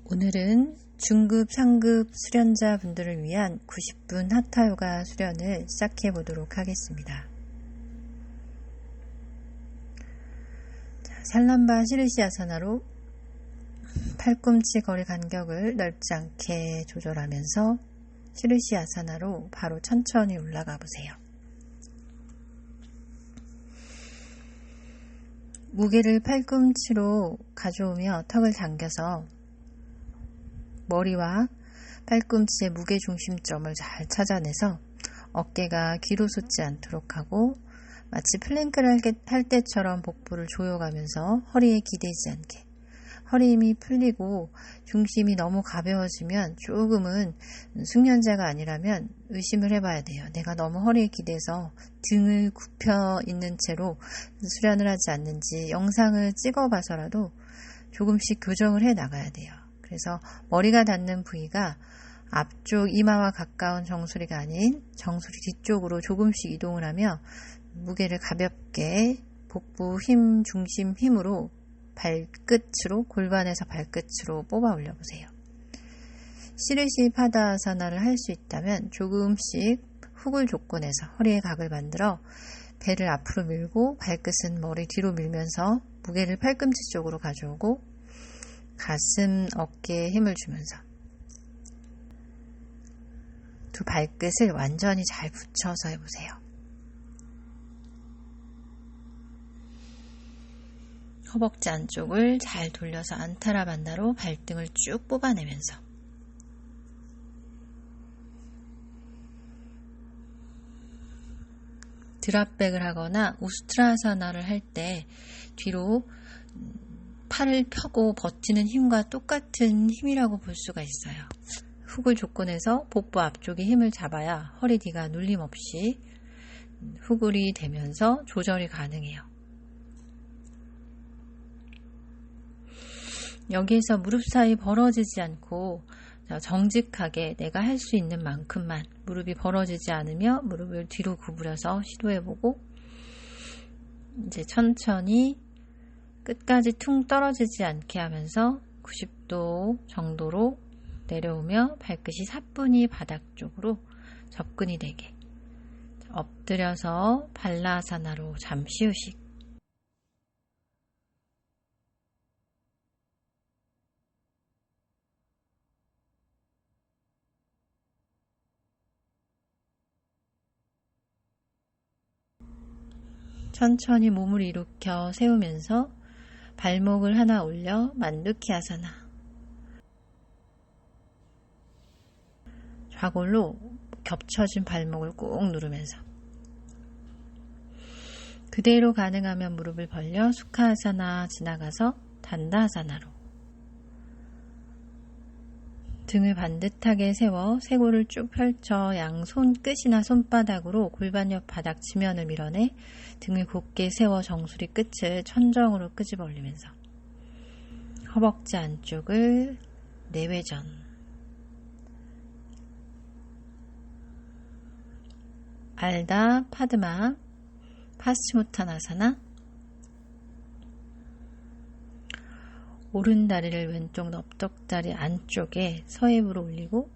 오늘은 중급, 상급 수련자 분들을 위한 90분 하타요가 수련을 시작해 보도록 하겠습니다. 살람바 시르시 아사나로 팔꿈치 거리 간격을 넓지 않게 조절하면서 시르시 아사나로 바로 천천히 올라가 보세요. 무게를 팔꿈치로 가져오며 턱을 당겨서 머리와 팔꿈치의 무게 중심점을 잘 찾아내서 어깨가 뒤로 솟지 않도록 하고 마치 플랭크를 할 때처럼 복부를 조여가면서 허리에 기대지 않게 허리 힘이 풀리고 중심이 너무 가벼워지면 조금은 숙련자가 아니라면 의심을 해봐야 돼요. 내가 너무 허리에 기대서 등을 굽혀 있는 채로 수련을 하지 않는지 영상을 찍어봐서라도 조금씩 교정을 해 나가야 돼요. 그래서 머리가 닿는 부위가 앞쪽 이마와 가까운 정수리가 아닌 정수리 뒤쪽으로 조금씩 이동을 하며 무게를 가볍게 복부 힘, 중심 힘으로 발끝으로 골반에서 발끝으로 뽑아 올려보세요. 시르시 파다아사나를 할 수 있다면 조금씩 훅을 조건해서 허리의 각을 만들어 배를 앞으로 밀고 발끝은 머리 뒤로 밀면서 무게를 팔꿈치 쪽으로 가져오고 가슴, 어깨에 힘을 주면서 두 발끝을 완전히 잘 붙여서 해보세요. 허벅지 안쪽을 잘 돌려서 안타라반다로 발등을 쭉 뽑아내면서 드랍백을 하거나 우스트라사나를 할 때 뒤로 팔을 펴고 버티는 힘과 똑같은 힘이라고 볼 수가 있어요. 훅을 조건해서 복부 앞쪽에 힘을 잡아야 허리 뒤가 눌림 없이 후굴이 되면서 조절이 가능해요. 여기에서 무릎 사이 벌어지지 않고 정직하게 내가 할 수 있는 만큼만 무릎이 벌어지지 않으며 무릎을 뒤로 구부려서 시도해보고 이제 천천히 끝까지 퉁 떨어지지 않게 하면서 90도 정도로 내려오며 발끝이 사뿐히 바닥 쪽으로 접근이 되게 엎드려서 발라아사나로 잠시 휴식. 천천히 몸을 일으켜 세우면서 발목을 하나 올려 만두키 아사나. 좌골로 겹쳐진 발목을 꾹 누르면서 그대로 가능하면 무릎을 벌려 수카 아사나 지나가서 단다 아사나로 등을 반듯하게 세워 쇄골을 쭉 펼쳐 양손 끝이나 손바닥으로 골반 옆 바닥 지면을 밀어내 등을 곧게 세워 정수리 끝을 천정으로 끄집어 올리면서 허벅지 안쪽을 내외전 알다 파드마 파스치무타나사나 오른 다리를 왼쪽 넓적다리 안쪽에 서heb으로 올리고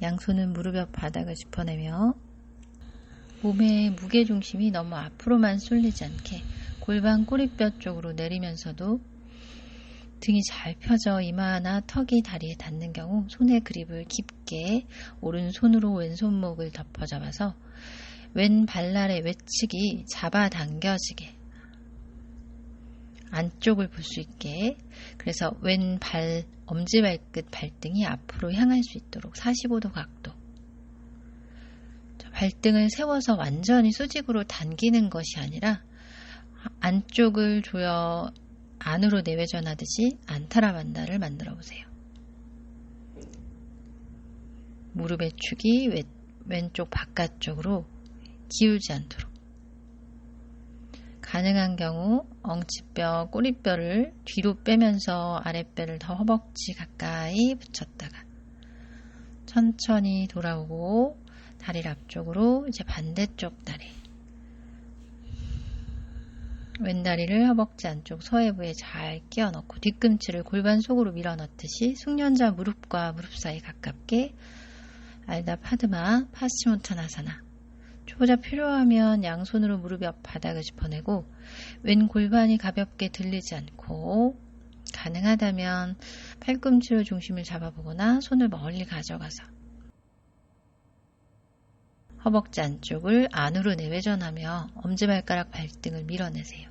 양손은 무릎 옆 바닥을 짚어내며 몸의 무게중심이 너무 앞으로만 쏠리지 않게 골반 꼬리뼈 쪽으로 내리면서도 등이 잘 펴져 이마나 턱이 다리에 닿는 경우 손의 그립을 깊게 오른손으로 왼손목을 덮어잡아서 왼 발날의 외측이 잡아당겨지게 안쪽을 볼 수 있게 그래서 왼 발 엄지발끝 발등이 앞으로 향할 수 있도록 45도 각도 발등을 세워서 완전히 수직으로 당기는 것이 아니라 안쪽을 조여 안으로 내외전하듯이 안타라반다를 만들어 보세요. 무릎의 축이 왼쪽 바깥쪽으로 기울지 않도록 가능한 경우 엉치뼈, 꼬리뼈를 뒤로 빼면서 아랫배를 더 허벅지 가까이 붙였다가 천천히 돌아오고 다리를 앞쪽으로 이제 반대쪽 다리 왼다리를 허벅지 안쪽 서해부에 잘 끼워 넣고 뒤꿈치를 골반 속으로 밀어 넣듯이 숙련자 무릎과 무릎 사이 가깝게 알다 파드마 파스치모타나사나. 초보자 필요하면 양손으로 무릎 옆 바닥을 짚어내고 왼 골반이 가볍게 들리지 않고 가능하다면 팔꿈치로 중심을 잡아보거나 손을 멀리 가져가서 허벅지 안쪽을 안으로 내외전하며 엄지발가락 발등을 밀어내세요.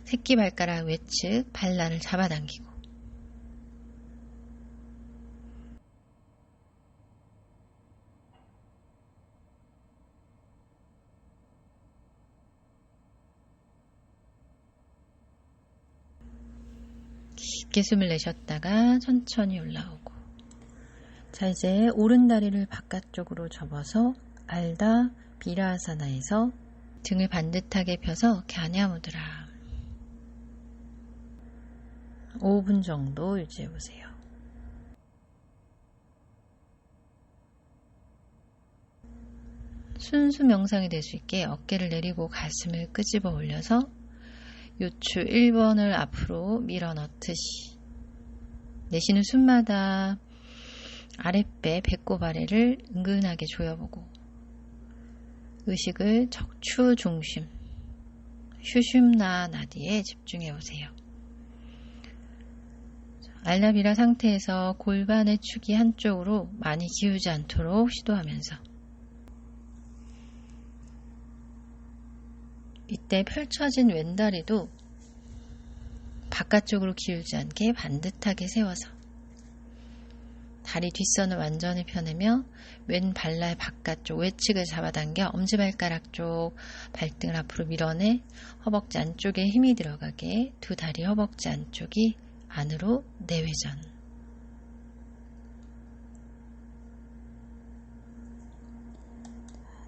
새끼발가락 외측 발란을 잡아당기고 깊게 숨을 내쉬었다가 천천히 올라오고 자 이제 오른다리를 바깥쪽으로 접어서 알다 비라아사나에서 등을 반듯하게 펴서 갸냐무드라 5분 정도 유지해보세요. 순수 명상이 될 수 있게 어깨를 내리고 가슴을 끄집어 올려서 요추 1번을 앞으로 밀어 넣듯이 내쉬는 숨마다 아랫배 배꼽 아래를 은근하게 조여보고 의식을 척추 중심 슈슘나 나디에 집중해보세요. 알라비라 상태에서 골반의 축이 한쪽으로 많이 기우지 않도록 시도하면서 이때 펼쳐진 왼다리도 바깥쪽으로 기울지 않게 반듯하게 세워서 다리 뒷선을 완전히 펴내며 왼 발날 바깥쪽 외측을 잡아당겨 엄지발가락 쪽 발등을 앞으로 밀어내 허벅지 안쪽에 힘이 들어가게 두 다리 허벅지 안쪽이 안으로 내외전.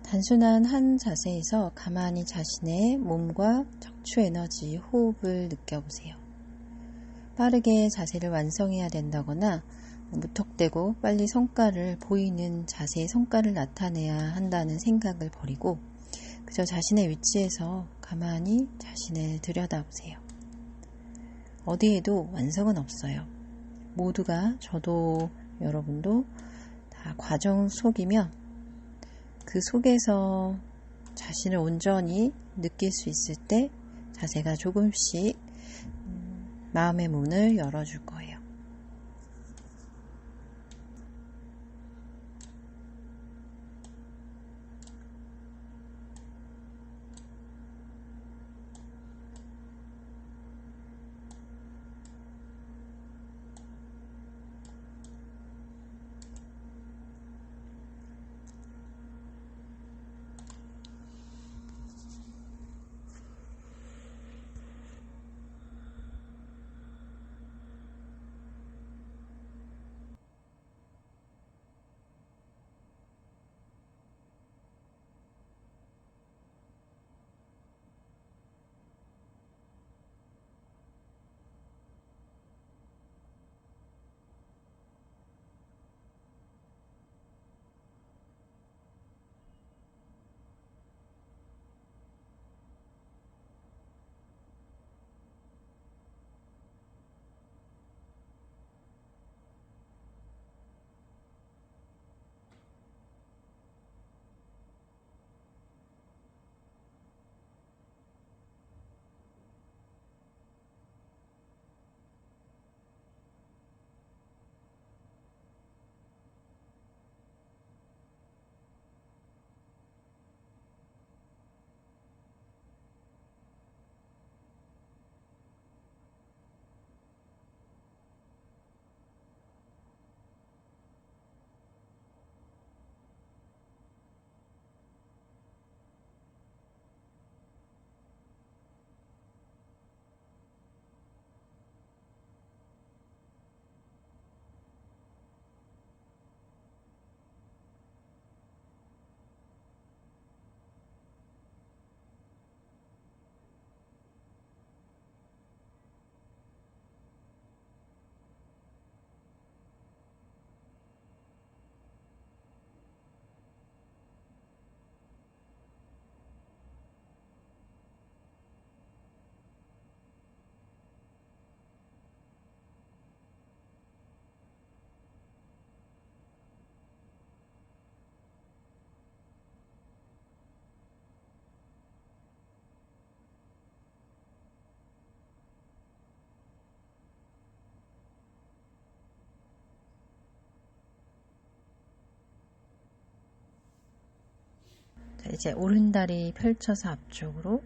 단순한 한 자세에서 가만히 자신의 몸과 척추 에너지, 호흡을 느껴보세요. 빠르게 자세를 완성해야 된다거나 무턱대고 빨리 성과를 보이는 자세의 성과를 나타내야 한다는 생각을 버리고 그저 자신의 위치에서 가만히 자신을 들여다보세요. 어디에도 완성은 없어요. 모두가 저도 여러분도 다 과정 속이며 그 속에서 자신을 온전히 느낄 수 있을 때 자세가 조금씩 마음의 문을 열어줄 거예요. 이제 오른다리 펼쳐서 앞쪽으로,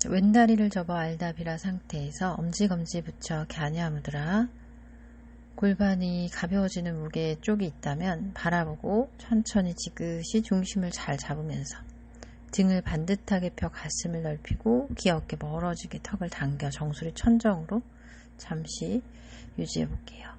왼다리를 접어 알다비라 상태에서 엄지검지 붙여 갸냐무드라. 골반이 가벼워지는 무게 쪽이 있다면 바라보고 천천히 지그시 중심을 잘 잡으면서 등을 반듯하게 펴 가슴을 넓히고 귀 어깨 멀어지게 턱을 당겨 정수리 천정으로 잠시 유지해 볼게요.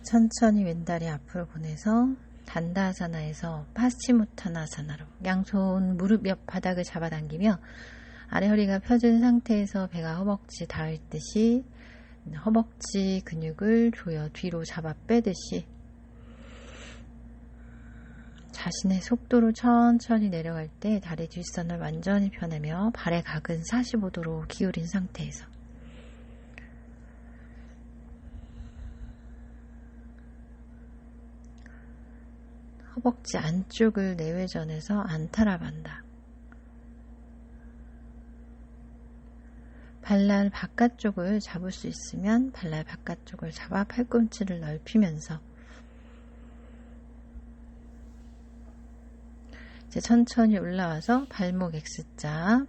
천천히 왼다리 앞으로 보내서 단다아사나에서 파스치모타나아사나로 양손 무릎 옆 바닥을 잡아당기며 아래 허리가 펴진 상태에서 배가 허벅지 닿을 듯이 허벅지 근육을 조여 뒤로 잡아 빼듯이 자신의 속도로 천천히 내려갈 때 다리 뒷선을 완전히 펴내며 발의 각은 45도로 기울인 상태에서 허벅지 안쪽을 내외전해서 안타라반다. 발날 바깥쪽을 잡을 수 있으면 발날 바깥쪽을 잡아 팔꿈치를 넓히면서 이제 천천히 올라와서 발목 X자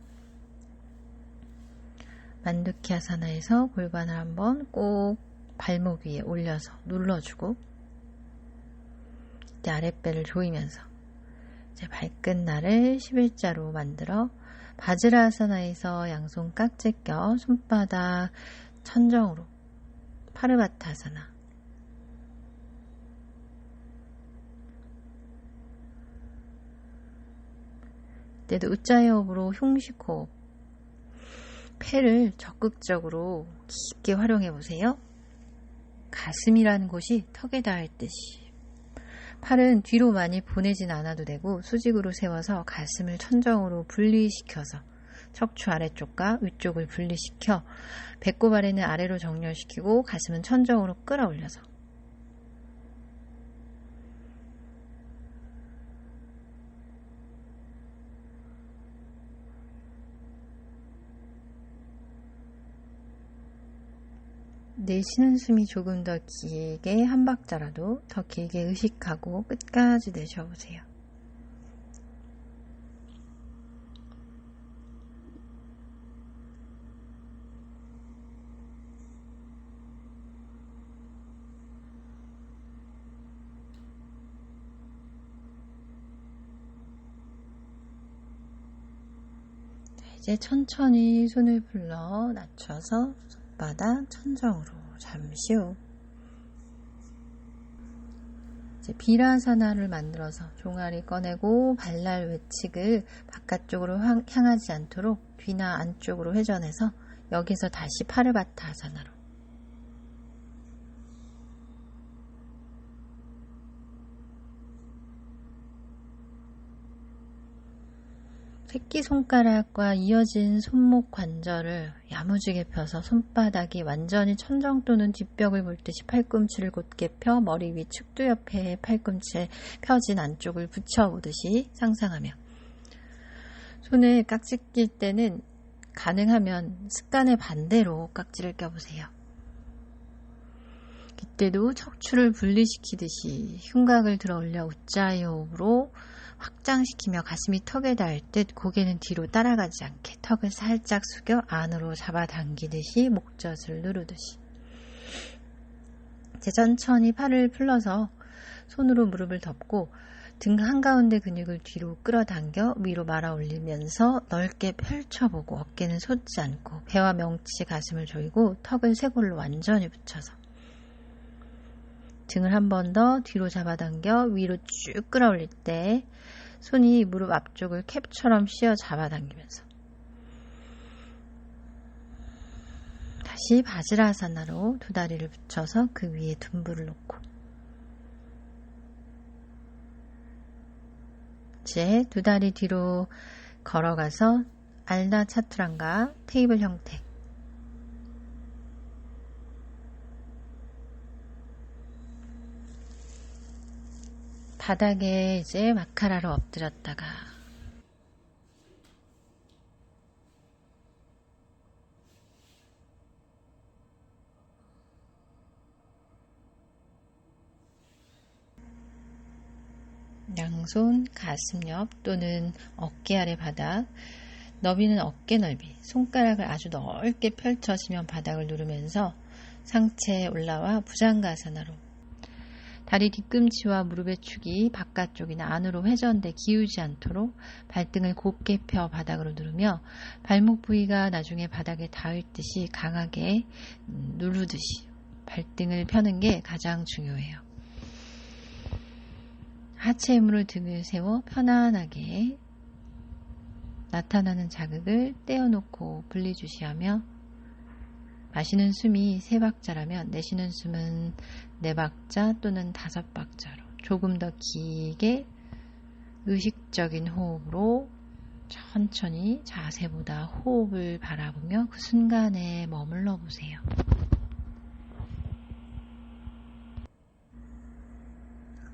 만두키아사나에서 골반을 한번 꼭 발목 위에 올려서 눌러주고 이때 아랫배를 조이면서 이제 발끝날을 11자로 만들어 바즈라아사나에서 양손 깍지 껴 손바닥 천정으로 파르바타아사나 이때도 우짜이호흡으로 흉식호흡 폐를 적극적으로 깊게 활용해 보세요. 가슴이라는 곳이 턱에 닿을 듯이 팔은 뒤로 많이 보내진 않아도 되고 수직으로 세워서 가슴을 천정으로 분리시켜서 척추 아래쪽과 위쪽을 분리시켜 배꼽 아래는 아래로 정렬시키고 가슴은 천정으로 끌어올려서 내쉬는 숨이 조금 더 길게 한 박자라도 더 길게 의식하고 끝까지 내쉬어보세요. 이제 천천히 손을 불러 낮춰서 손바닥 천정으로 잠시 후 이제 비라사나를 만들어서 종아리 꺼내고 발날 외측을 바깥쪽으로 향하지 않도록 뒤나 안쪽으로 회전해서 여기서 다시 파르바타아사나로 새끼손가락과 이어진 손목 관절을 야무지게 펴서 손바닥이 완전히 천정 또는 뒷벽을 볼 듯이 팔꿈치를 곧게 펴 머리 위 측두 옆에 팔꿈치에 펴진 안쪽을 붙여보듯이 상상하며 손을 깍지 낄 때는 가능하면 습관의 반대로 깍지를 껴보세요. 이때도 척추를 분리시키듯이 흉곽을 들어 올려 우짜이 호흡으로 확장시키며 가슴이 턱에 닿을 듯 고개는 뒤로 따라가지 않게 턱을 살짝 숙여 안으로 잡아당기듯이 목젖을 누르듯이 이제 천천히 팔을 풀러서 손으로 무릎을 덮고 등 한가운데 근육을 뒤로 끌어당겨 위로 말아 올리면서 넓게 펼쳐보고 어깨는 솟지 않고 배와 명치 가슴을 조이고 턱을 쇄골로 완전히 붙여서 등을 한 번 더 뒤로 잡아당겨 위로 쭉 끌어올릴 때 손이 무릎 앞쪽을 캡처럼 씌어 잡아당기면서 다시 바즈라아사나로 두 다리를 붙여서 그 위에 둔부를 놓고 이제 두 다리 뒤로 걸어가서 알다 차투랑가 테이블 형태 바닥에 이제 마카라로 엎드렸다가 양손 가슴 옆 또는 어깨 아래 바닥 너비는 어깨 넓이 손가락을 아주 넓게 펼쳐지면 바닥을 누르면서 상체에 올라와 부장가사나로 다리 뒤꿈치와 무릎의 축이 바깥쪽이나 안으로 회전돼 기우지 않도록 발등을 곧게 펴 바닥으로 누르며 발목 부위가 나중에 바닥에 닿을 듯이 강하게 누르듯이 발등을 펴는 게 가장 중요해요. 하체 힘으로 등을 세워 편안하게 나타나는 자극을 떼어놓고 분리주시하며 마시는 숨이 3박자라면 내쉬는 숨은 4박자 또는 5박자로 조금 더 길게 의식적인 호흡으로 천천히 자세보다 호흡을 바라보며 그 순간에 머물러 보세요.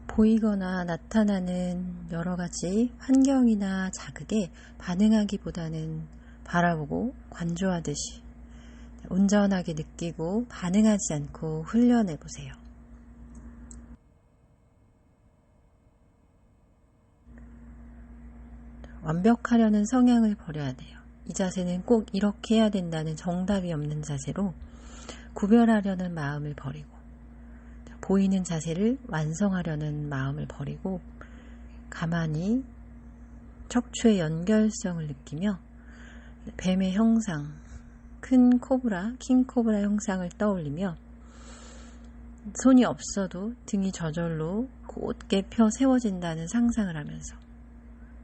보이거나 나타나는 여러 가지 환경이나 자극에 반응하기보다는 바라보고 관조하듯이 온전하게 느끼고 반응하지 않고 훈련해 보세요. 완벽하려는 성향을 버려야 돼요. 이 자세는 꼭 이렇게 해야 된다는 정답이 없는 자세로 구별하려는 마음을 버리고 보이는 자세를 완성하려는 마음을 버리고 가만히 척추의 연결성을 느끼며 뱀의 형상, 큰 코브라, 킹 코브라 형상을 떠올리며 손이 없어도 등이 저절로 곧게 펴 세워진다는 상상을 하면서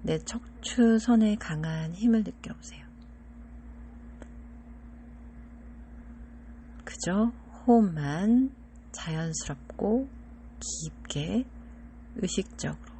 내 척추선에 강한 힘을 느껴보세요. 그저 호흡만 자연스럽고 깊게 의식적으로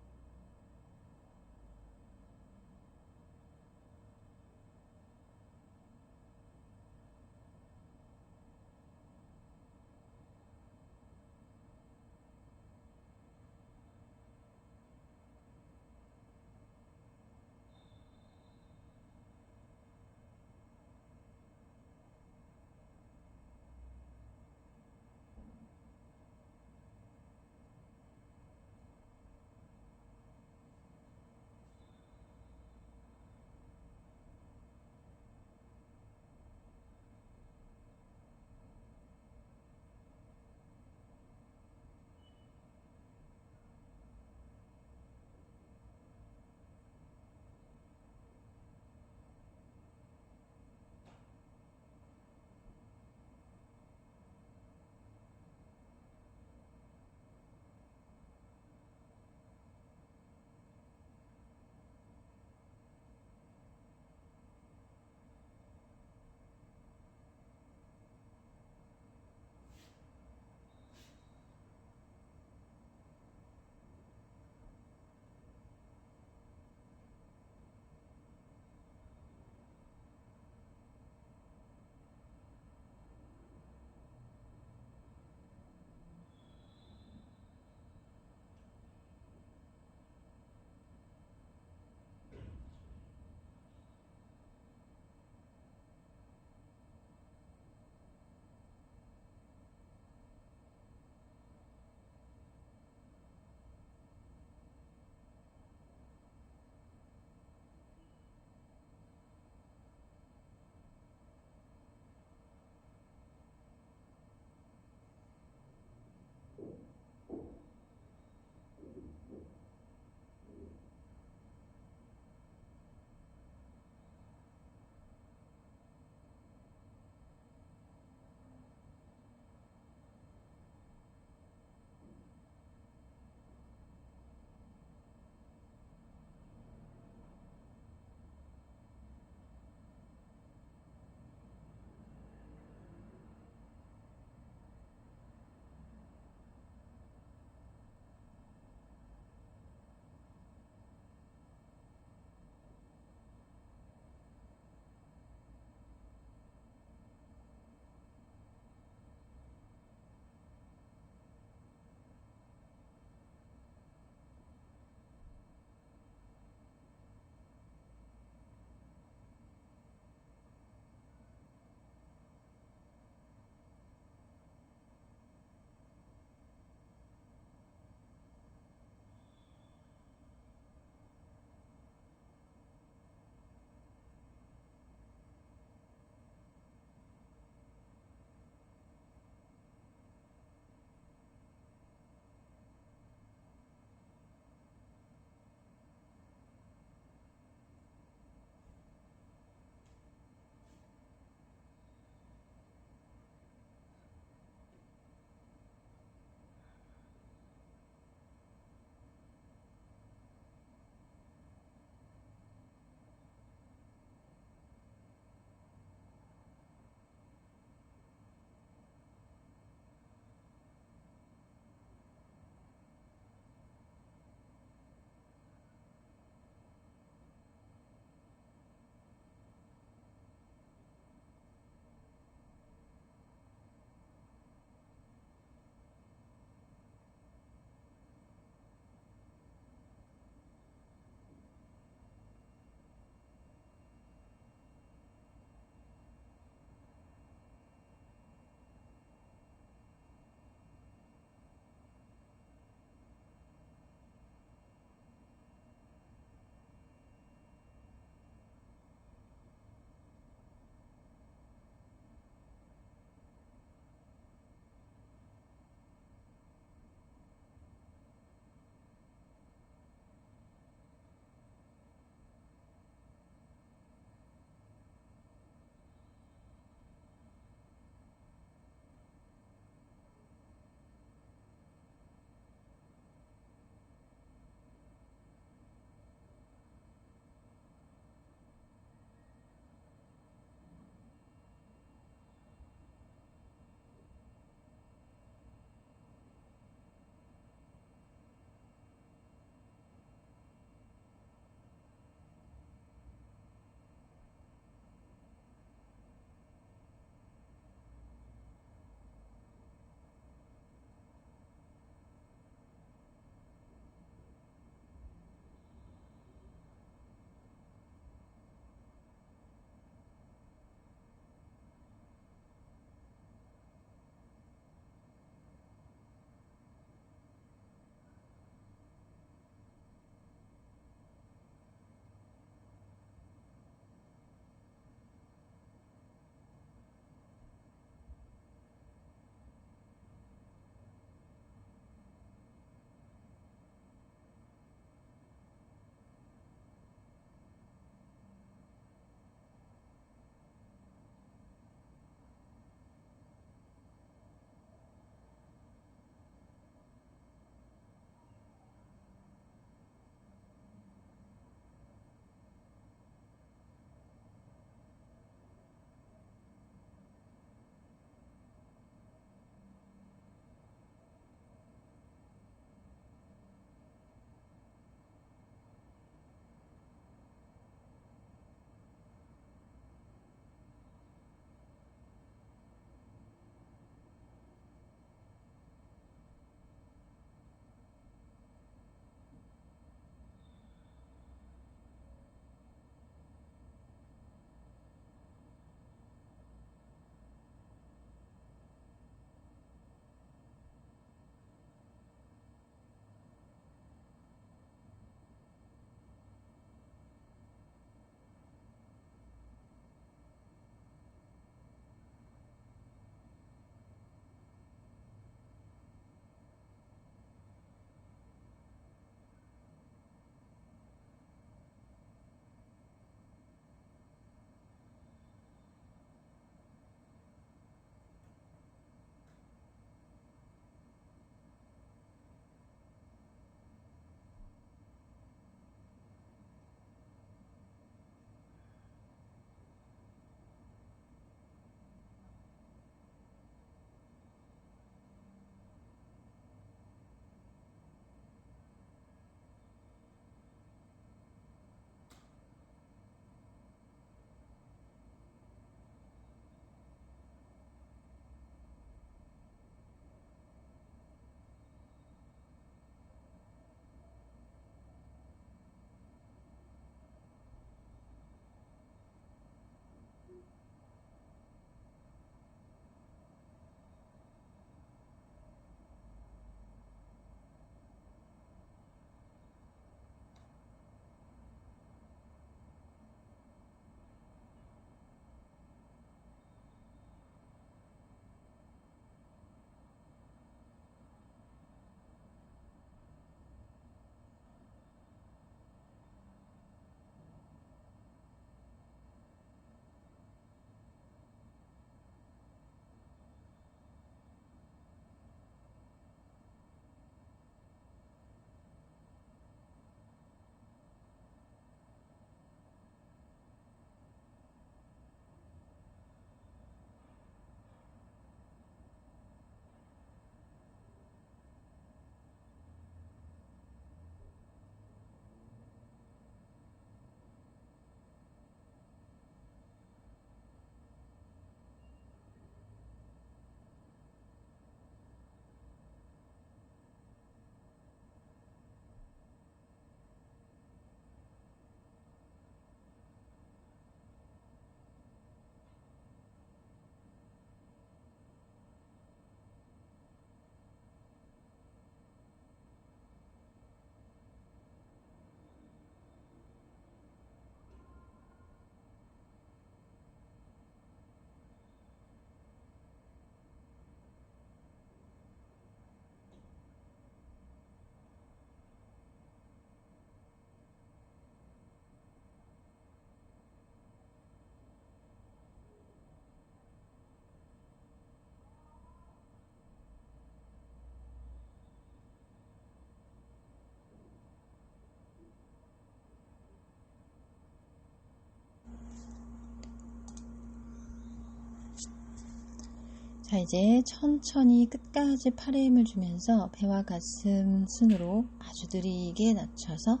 자, 이제 천천히 끝까지 팔에 힘을 주면서 배와 가슴 순으로 아주 느리게 낮춰서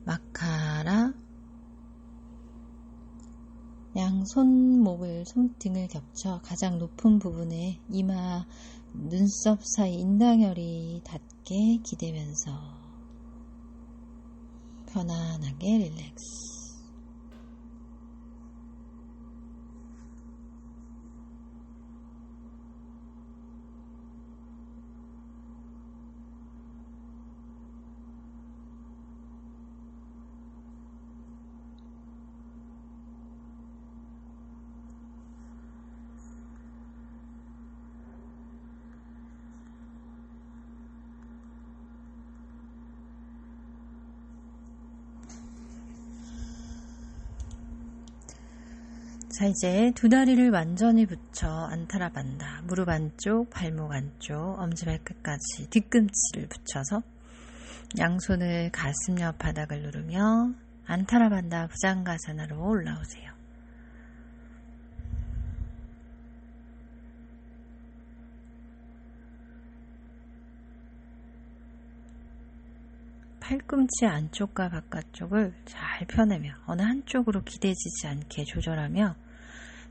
마카라, 양 손목을 손등을 겹쳐 가장 높은 부분에 이마, 눈썹 사이 인당혈이 닿게 기대면서 편안하게 릴렉스. 자, 이제 두 다리를 완전히 붙여 안타라반다. 무릎 안쪽, 발목 안쪽, 엄지발끝까지 뒤꿈치를 붙여서 양손을 가슴 옆 바닥을 누르며 안타라반다 부장가사나로 올라오세요. 팔꿈치 안쪽과 바깥쪽을 잘 펴내며 어느 한쪽으로 기대지지 않게 조절하며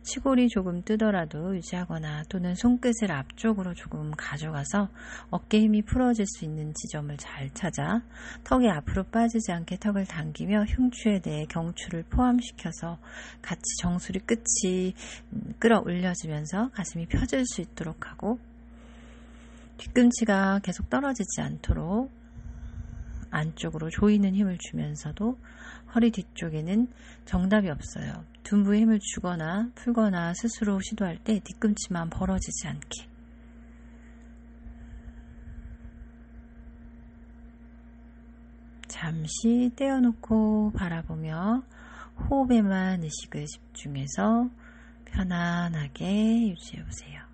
치골이 조금 뜨더라도 유지하거나 또는 손끝을 앞쪽으로 조금 가져가서 어깨 힘이 풀어질 수 있는 지점을 잘 찾아 턱이 앞으로 빠지지 않게 턱을 당기며 흉추에 대해 경추를 포함시켜서 같이 정수리 끝이 끌어올려지면서 가슴이 펴질 수 있도록 하고 뒤꿈치가 계속 떨어지지 않도록 안쪽으로 조이는 힘을 주면서도 허리 뒤쪽에는 정답이 없어요. 둔부에 힘을 주거나 풀거나 스스로 시도할 때 뒤꿈치만 벌어지지 않게. 잠시 떼어놓고 바라보며 호흡에만 의식을 집중해서 편안하게 유지해보세요.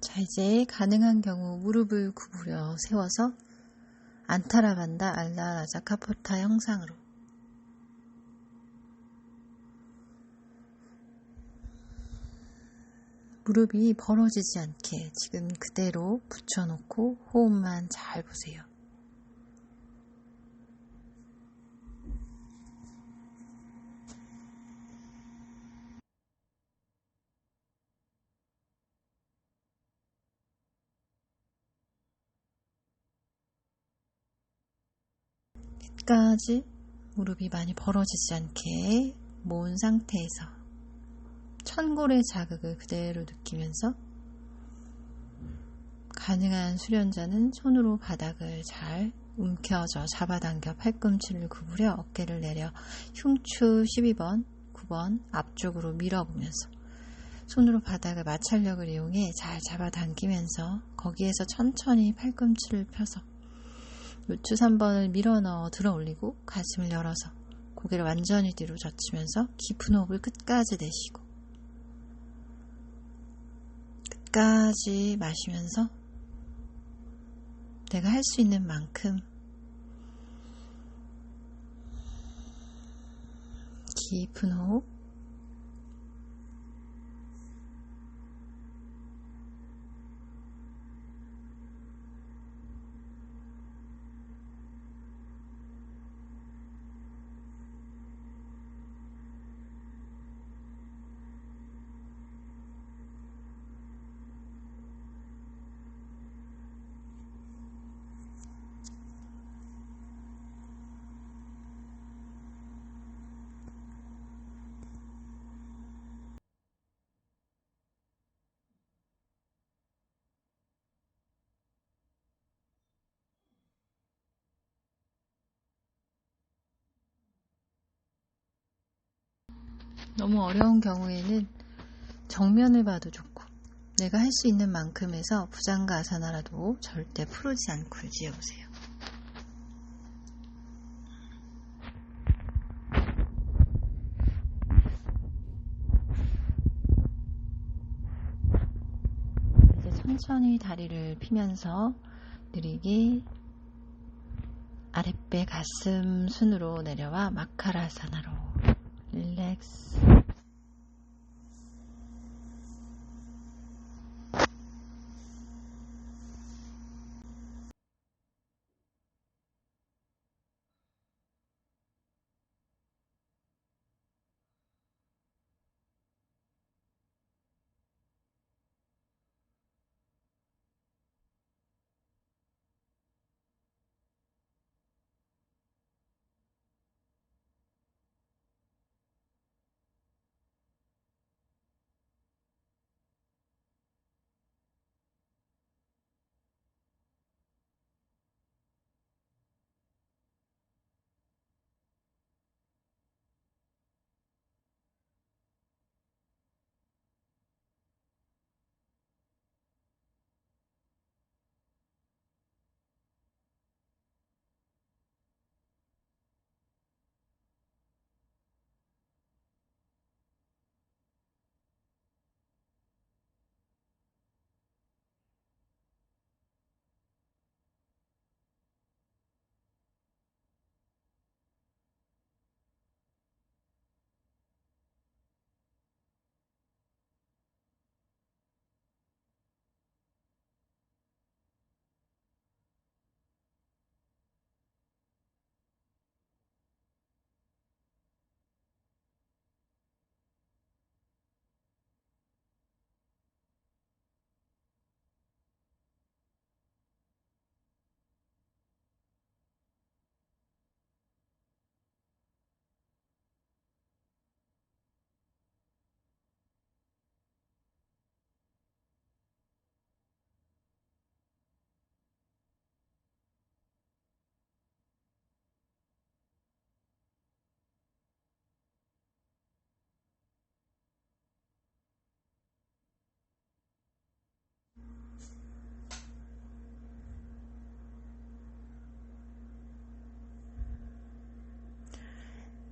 자, 이제 가능한 경우 무릎을 구부려 세워서 안타라반다 알라 라자카포타 형상으로 무릎이 벌어지지 않게 지금 그대로 붙여놓고 호흡만 잘 보세요. 끝까지 무릎이 많이 벌어지지 않게 모은 상태에서 천골의 자극을 그대로 느끼면서 가능한 수련자는 손으로 바닥을 잘 움켜쥐어 잡아당겨 팔꿈치를 구부려 어깨를 내려 흉추 12번, 9번 앞쪽으로 밀어보면서 손으로 바닥을 마찰력을 이용해 잘 잡아당기면서 거기에서 천천히 팔꿈치를 펴서 요추 3번을 밀어넣어 들어 올리고 가슴을 열어서 고개를 완전히 뒤로 젖히면서 깊은 호흡을 끝까지 내쉬고 끝까지 마시면서 내가 할 수 있는 만큼 깊은 호흡 너무 어려운 경우에는 정면을 봐도 좋고 내가 할 수 있는 만큼에서 부장가 아사나라도 절대 풀지 않고 유지해보세요. 이제 천천히 다리를 피면서 느리게 아랫배 가슴 순으로 내려와 마카라사나로 릴렉스.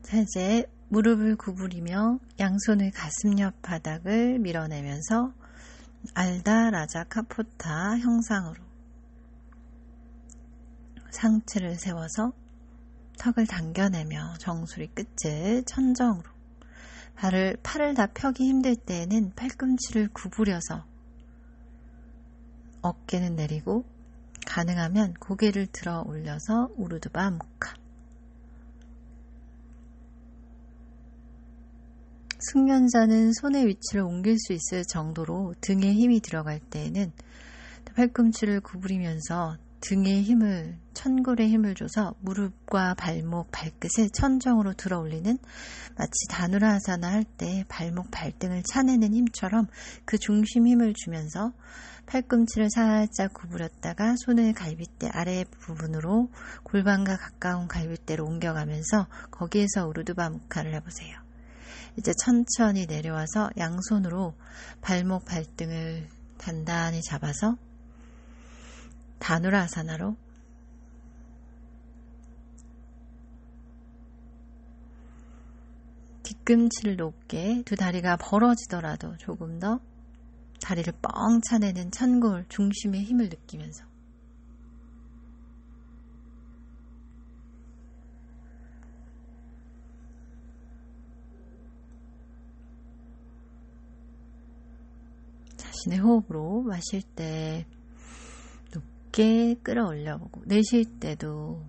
자, 이제 무릎을 구부리며 양손을 가슴 옆 바닥을 밀어내면서 알다 라자 카포타 형상으로 상체를 세워서 턱을 당겨내며 정수리 끝을 천정으로 팔을 다 펴기 힘들 때에는 팔꿈치를 구부려서 어깨는 내리고 가능하면 고개를 들어 올려서 우르드바 무카. 숙련자는 손의 위치를 옮길 수 있을 정도로 등에 힘이 들어갈 때에는 팔꿈치를 구부리면서 등에 힘을, 천골에 힘을 줘서 무릎과 발목, 발끝을 천정으로 들어 올리는 마치 다누라아사나 할 때 발목, 발등을 차내는 힘처럼 그 중심 힘을 주면서 팔꿈치를 살짝 구부렸다가 손을 갈비대 아래 부분으로 골반과 가까운 갈비대로 옮겨가면서 거기에서 우르드바 무카를 해보세요. 이제 천천히 내려와서 양손으로 발목, 발등을 단단히 잡아서 다누라아사나로 뒤꿈치를 높게 두 다리가 벌어지더라도 조금 더 다리를 뻥 차내는 천골 중심의 힘을 느끼면서 자신의 호흡으로 마실 때 높게 끌어올려보고 내쉴 때도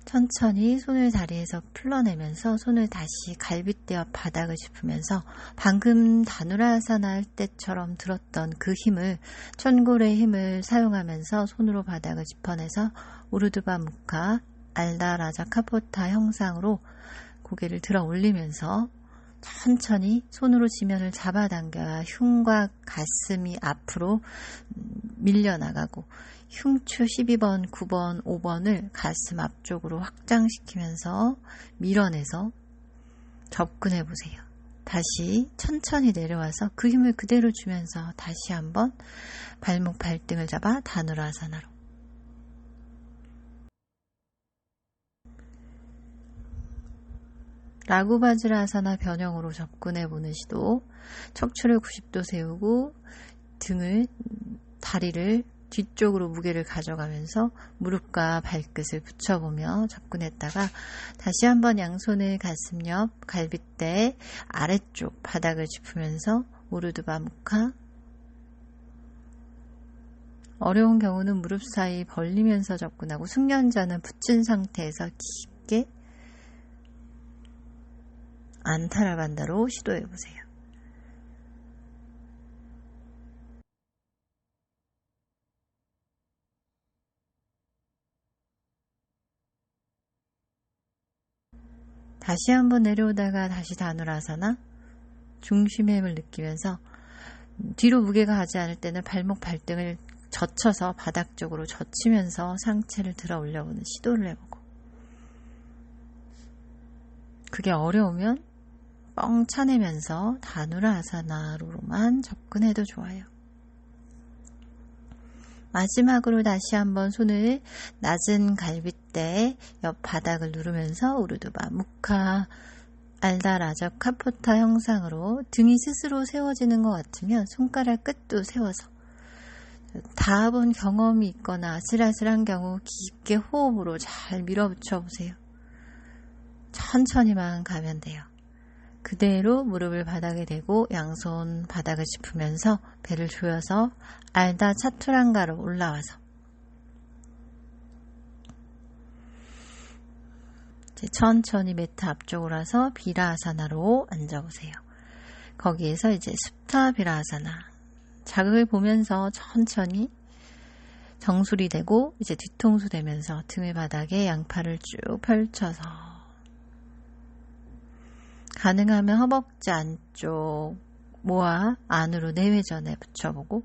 천천히 손을 다리에서 풀러내면서 손을 다시 갈비대와 바닥을 짚으면서 방금 다누라아사나 할 때처럼 들었던 그 힘을 천골의 힘을 사용하면서 손으로 바닥을 짚어내서 우르드바 무카 알다 라자 카포타 형상으로 고개를 들어 올리면서 천천히 손으로 지면을 잡아당겨야 흉과 가슴이 앞으로 밀려나가고 흉추 12번, 9번, 5번을 가슴 앞쪽으로 확장시키면서 밀어내서 접근해 보세요. 다시 천천히 내려와서 그 힘을 그대로 주면서 다시 한번 발목, 발등을 잡아 다누라아사나로 라구바즈라아사나 변형으로 접근해 보는 시도. 척추를 90도 세우고 등을, 다리를 뒤쪽으로 무게를 가져가면서 무릎과 발끝을 붙여보며 접근했다가 다시 한번 양손을 가슴 옆 갈비대 아래쪽 바닥을 짚으면서 우르드바 무카. 어려운 경우는 무릎 사이 벌리면서 접근하고 숙련자는 붙인 상태에서 깊게 안타라반다로 시도해보세요. 다시 한번 내려오다가 다시 다누라아사나 중심의 힘을 느끼면서 뒤로 무게가 가지 않을 때는 발목, 발등을 젖혀서 바닥 쪽으로 젖히면서 상체를 들어 올려보는 시도를 해보고 그게 어려우면 뻥 차내면서 다누라아사나로만 접근해도 좋아요. 마지막으로 다시 한번 손을 낮은 갈비대 옆 바닥을 누르면서 우르드바 무카 알다 라자 카포타 형상으로 등이 스스로 세워지는 것 같으면 손가락 끝도 세워서 다 본 경험이 있거나 아슬아슬한 경우 깊게 호흡으로 잘 밀어붙여 보세요. 천천히만 가면 돼요. 그대로 무릎을 바닥에 대고 양손 바닥을 짚으면서 배를 조여서 알다 차투랑가로 올라와서 이제 천천히 매트 앞쪽으로 와서 비라아사나로 앉아보세요. 거기에서 이제 습타 비라아사나 자극을 보면서 천천히 정수리 대고 이제 뒤통수 대면서 등을 바닥에 양팔을 쭉 펼쳐서 가능하면 허벅지 안쪽 모아 안으로 내외전에 붙여보고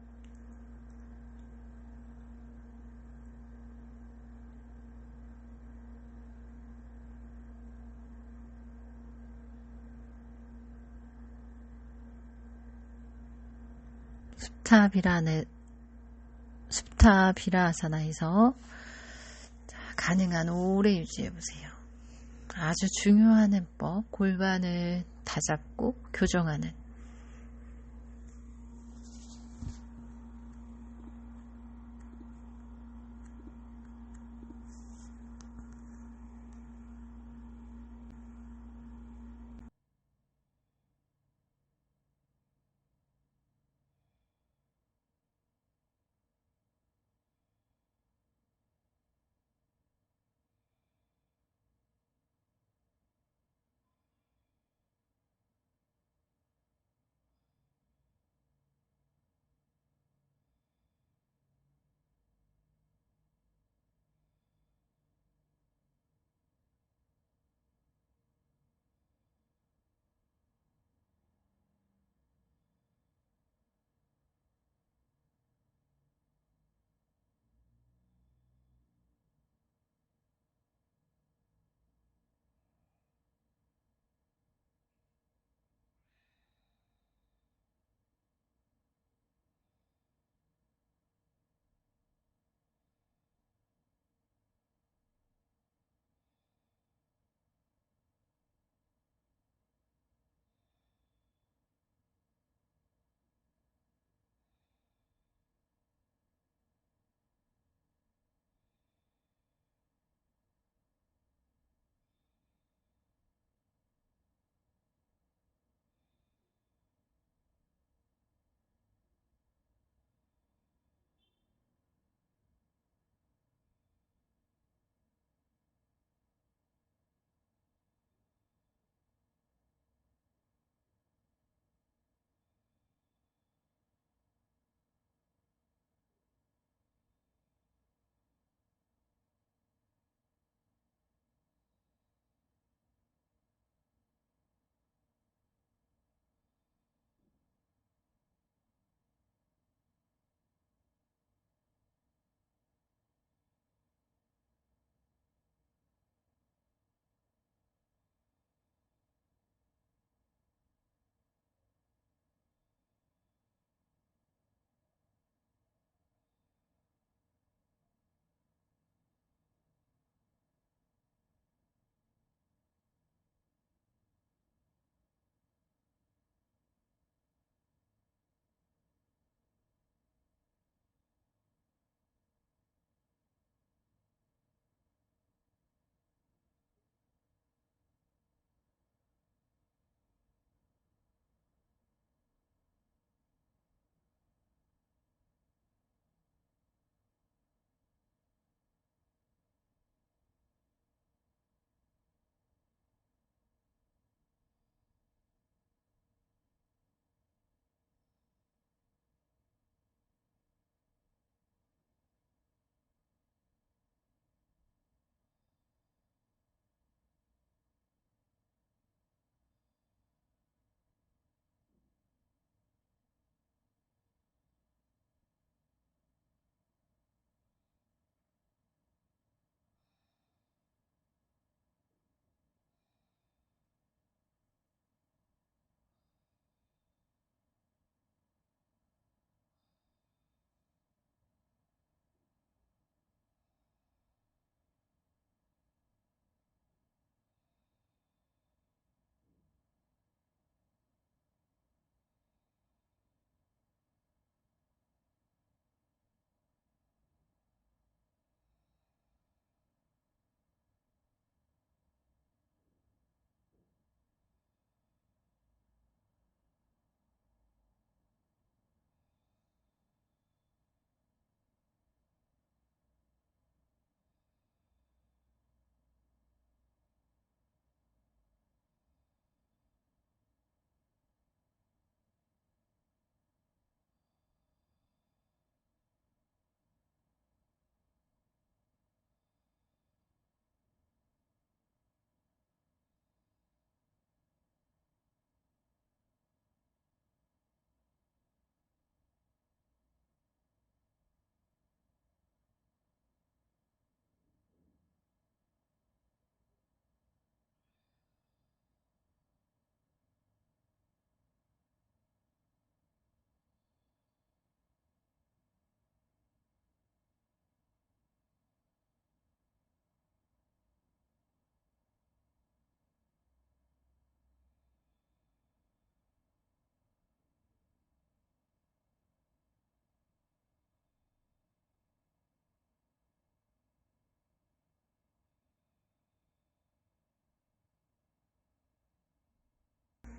습타 비라아사나에서 가능한 오래 유지해보세요. 아주 중요한 해법, 골반을 다잡고 교정하는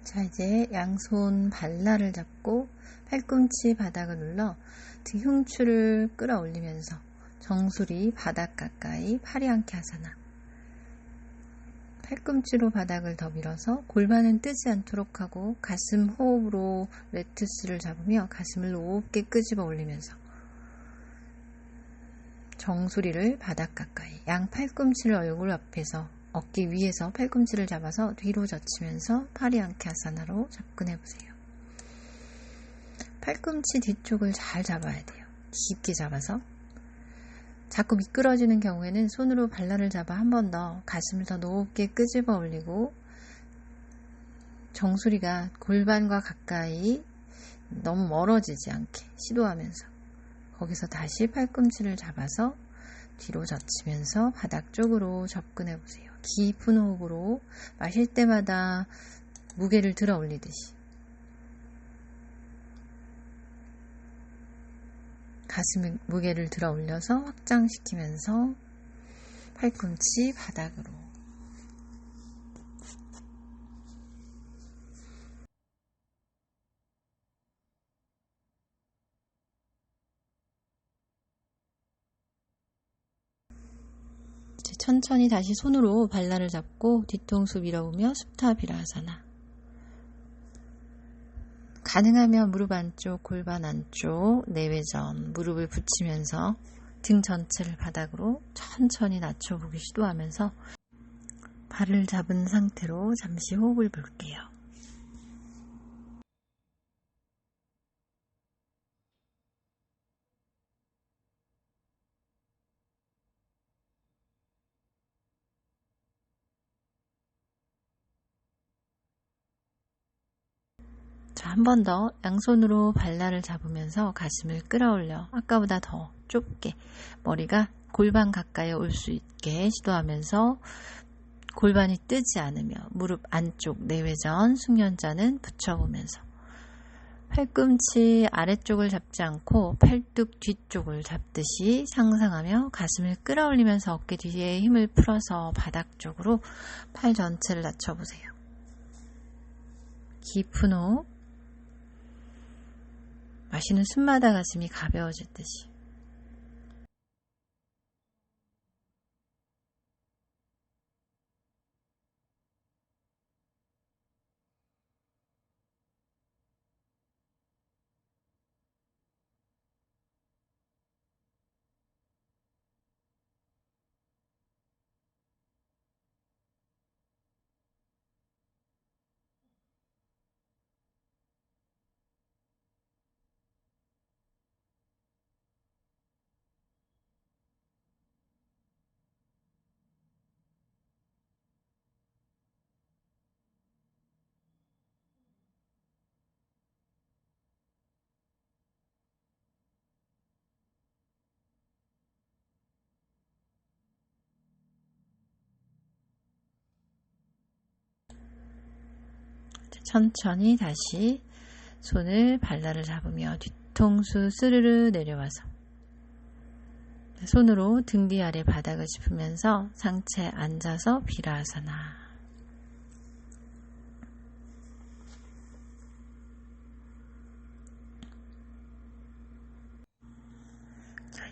자, 이제 양손 발날을 잡고 팔꿈치 바닥을 눌러 등 흉추를 끌어올리면서 정수리 바닥 가까이 파리앙케아사나. 팔꿈치로 바닥을 더 밀어서 골반은 뜨지 않도록 하고 가슴 호흡으로 레투스를 잡으며 가슴을 높게 끄집어 올리면서 정수리를 바닥 가까이, 양 팔꿈치를 얼굴 앞에서 어깨 위에서 팔꿈치를 잡아서 뒤로 젖히면서 파리앙케아사나로 접근해보세요. 팔꿈치 뒤쪽을 잘 잡아야 돼요. 깊게 잡아서. 자꾸 미끄러지는 경우에는 손으로 발날을 잡아 한 번 더 가슴을 더 높게 끄집어 올리고 정수리가 골반과 가까이 너무 멀어지지 않게 시도하면서 거기서 다시 팔꿈치를 잡아서 뒤로 젖히면서 바닥 쪽으로 접근해 보세요. 깊은 호흡으로 마실 때마다 무게를 들어 올리듯이 가슴에 무게를 들어 올려서 확장시키면서 팔꿈치 바닥으로. 이제 천천히 다시 손으로 발날을 잡고 뒤통수 밀어오며 수타 비라사나. 가능하면 무릎 안쪽, 골반 안쪽, 내외전, 무릎을 붙이면서 등 전체를 바닥으로 천천히 낮춰보기 시도하면서 발을 잡은 상태로 잠시 호흡을 볼게요. 자, 한 번 더 양손으로 발날을 잡으면서 가슴을 끌어올려 아까보다 더 좁게 머리가 골반 가까이 올 수 있게 시도하면서 골반이 뜨지 않으며 무릎 안쪽 내외전 숙련자는 붙여보면서 팔꿈치 아래쪽을 잡지 않고 팔뚝 뒤쪽을 잡듯이 상상하며 가슴을 끌어올리면서 어깨 뒤에 힘을 풀어서 바닥 쪽으로 팔 전체를 낮춰보세요. 깊은 호흡. 마시는 숨마다 가슴이 가벼워질 듯이. 천천히 다시 손을 발날을 잡으며 뒤통수 스르르 내려와서 손으로 등 뒤 아래 바닥을 짚으면서 상체 앉아서 비라아사나.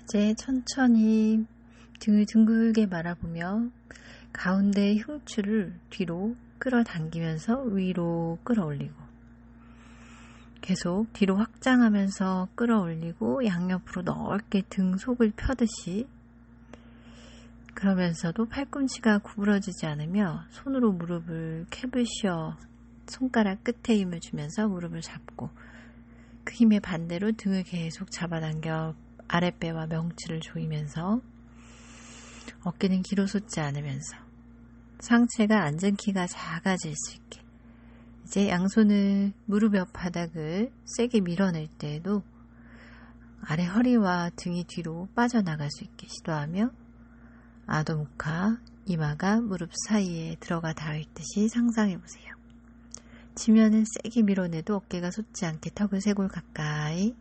이제 천천히 등을 둥글게 말아보며 가운데 흉추를 뒤로 끌어당기면서 위로 끌어올리고 계속 뒤로 확장하면서 끌어올리고 양옆으로 넓게 등 속을 펴듯이, 그러면서도 팔꿈치가 구부러지지 않으며 손으로 무릎을 캐브시어 손가락 끝에 힘을 주면서 무릎을 잡고 그 힘의 반대로 등을 계속 잡아당겨 아랫배와 명치를 조이면서 어깨는 뒤로 솟지 않으면서 상체가 앉은 키가 작아질 수 있게, 이제 양손을 무릎 옆 바닥을 세게 밀어낼 때에도 아래 허리와 등이 뒤로 빠져나갈 수 있게 시도하며 아도무카, 이마가 무릎 사이에 들어가 닿을 듯이 상상해보세요. 지면을 세게 밀어내도 어깨가 솟지 않게 턱을 쇄골 가까이.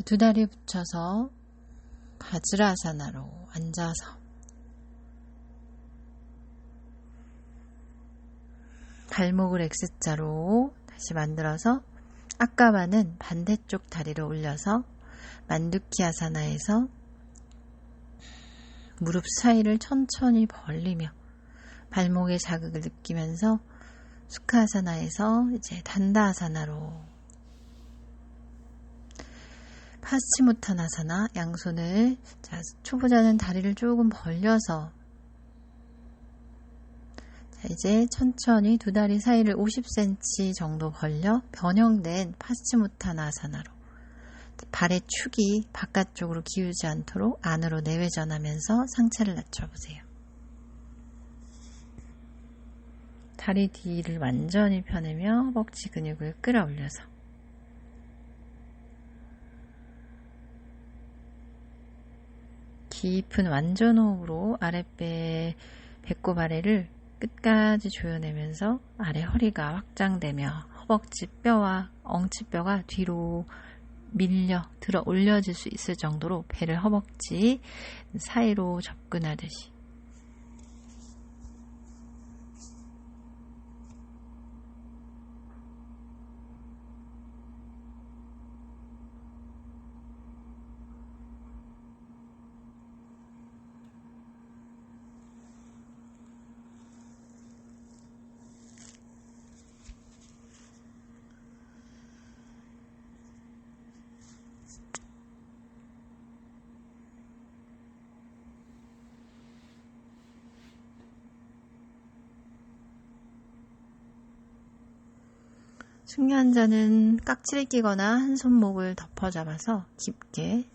두 다리 붙여서 바지라사나로 앉아서 발목을 X자로 다시 만들어서 아까와는 반대쪽 다리를 올려서 만두키아사나에서 무릎 사이를 천천히 벌리며 발목의 자극을 느끼면서 수카아사나에서 이제 단다아사나로 파스치무타나사나 양손을 초보자는 다리를 조금 벌려서 이제 천천히 두 다리 사이를 50cm 정도 벌려 변형된 파스치무타나사나로 발의 축이 바깥쪽으로 기울지 않도록 안으로 내외전하면서 상체를 낮춰보세요. 다리 뒤를 완전히 펴내며 허벅지 근육을 끌어올려서 깊은 완전호흡으로 아랫배 배꼽 아래를 끝까지 조여내면서 아래 허리가 확장되며 허벅지 뼈와 엉치뼈가 뒤로 밀려 들어 올려질 수 있을 정도로 배를 허벅지 사이로 접근하듯이 숙련자는 깍지를 끼거나 한 손목을 덮어 잡아서 깊게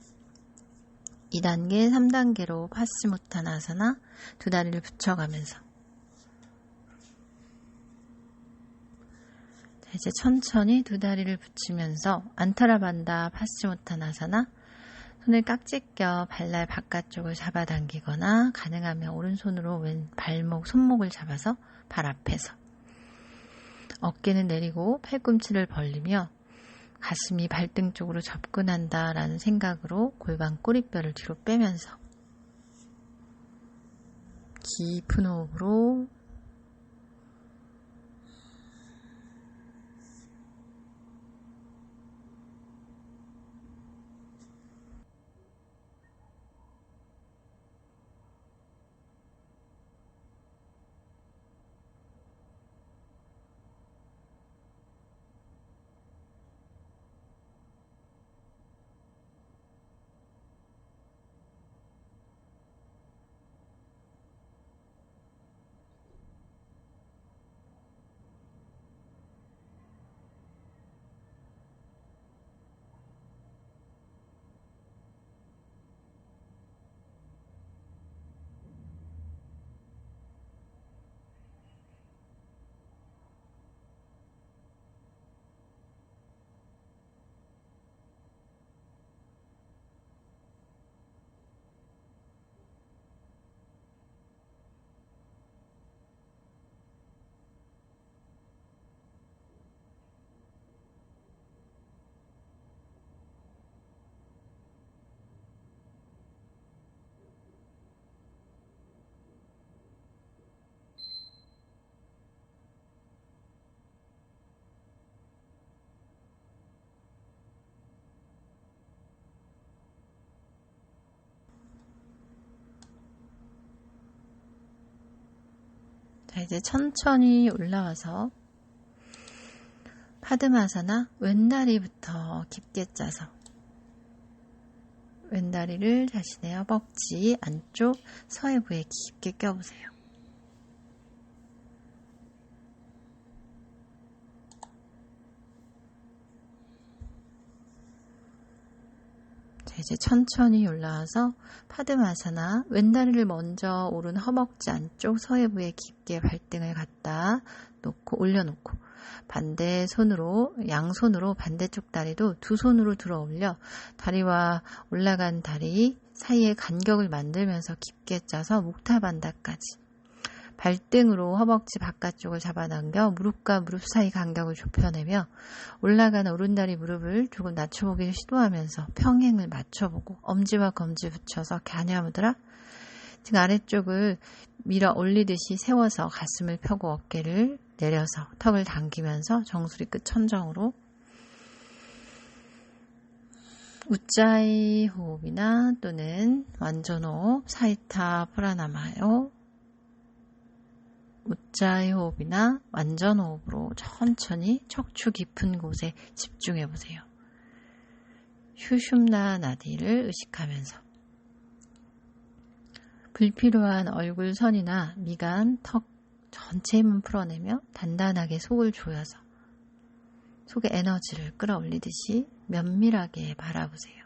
2단계, 3단계로 파스치무타나사나 두 다리를 붙여가면서 이제 천천히 두 다리를 붙이면서 안타라반다 파스치무타나사나 손을 깍지 껴 발날 바깥쪽을 잡아당기거나 가능하면 오른손으로 왼 발목, 손목을 잡아서 발 앞에서 어깨는 내리고 팔꿈치를 벌리며 가슴이 발등 쪽으로 접근한다 라는 생각으로 골반 꼬리뼈를 뒤로 빼면서 깊은 호흡으로 자, 이제 천천히 올라와서 파드마사나 왼다리부터 깊게 짜서 왼다리를 자신의 허벅지 안쪽 서해부에 깊게 껴보세요. 자, 이제 천천히 올라와서 파드마사나 왼다리를 먼저 오른 허벅지 안쪽 서해부에 깊게 발등을 갖다 놓고 올려놓고 반대 손으로 양손으로 반대쪽 다리도 두 손으로 들어 올려 다리와 올라간 다리 사이에 간격을 만들면서 깊게 짜서 묵타반다까지 발등으로 허벅지 바깥쪽을 잡아당겨 무릎과 무릎 사이 간격을 좁혀내며 올라간 오른다리 무릎을 조금 낮춰보기를 시도하면서 평행을 맞춰보고 엄지와 검지 붙여서 겨냐무드라 등 아래쪽을 밀어 올리듯이 세워서 가슴을 펴고 어깨를 내려서 턱을 당기면서 정수리 끝 천정으로 우짜이 호흡이나 또는 완전호흡 사이타 프라나마요. 우짜이 호흡이나 완전호흡으로 천천히 척추 깊은 곳에 집중해 보세요. 휴숑나 나디를 의식하면서 불필요한 얼굴 선이나 미간, 턱 전체 힘을 풀어내며 단단하게 속을 조여서 속의 에너지를 끌어올리듯이 면밀하게 바라보세요.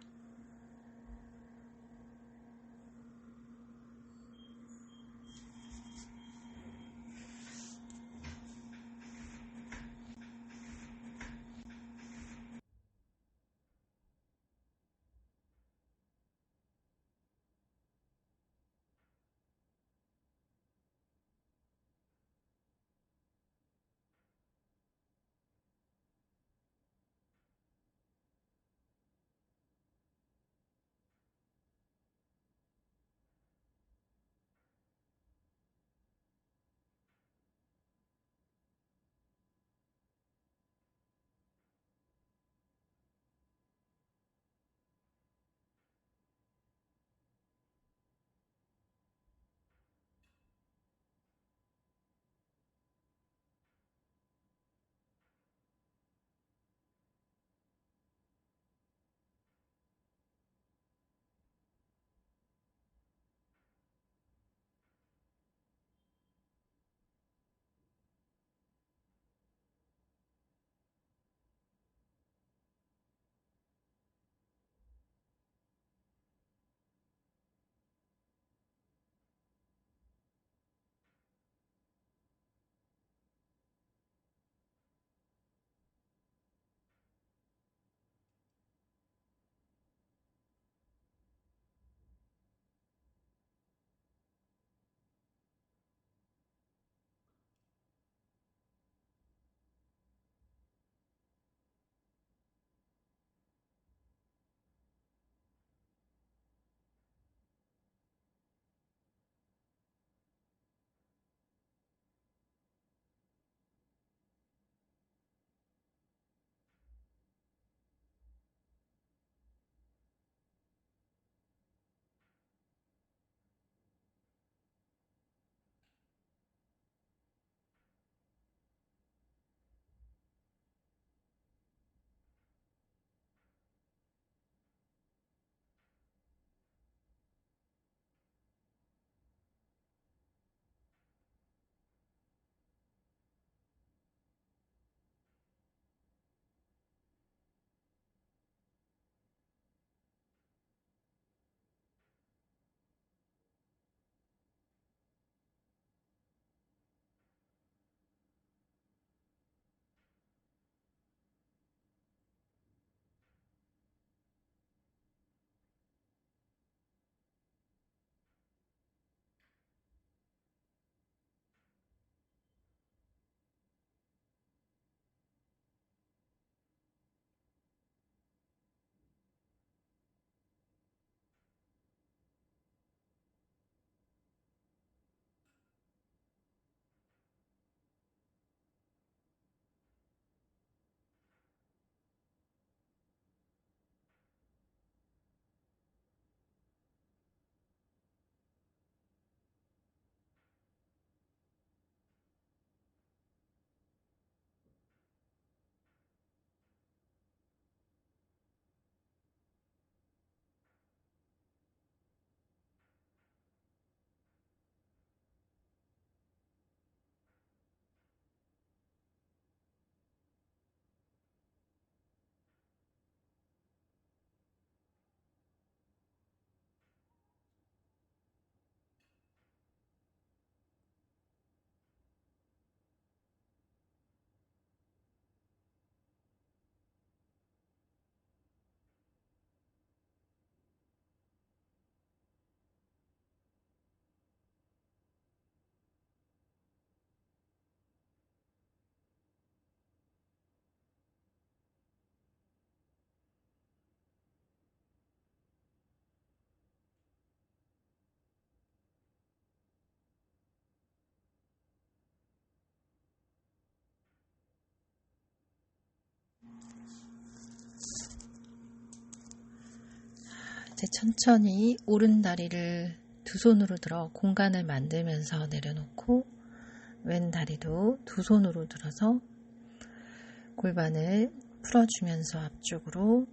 이제 천천히 오른 다리를 두 손으로 들어 공간을 만들면서 내려놓고 왼 다리도 두 손으로 들어서 골반을 풀어주면서 앞쪽으로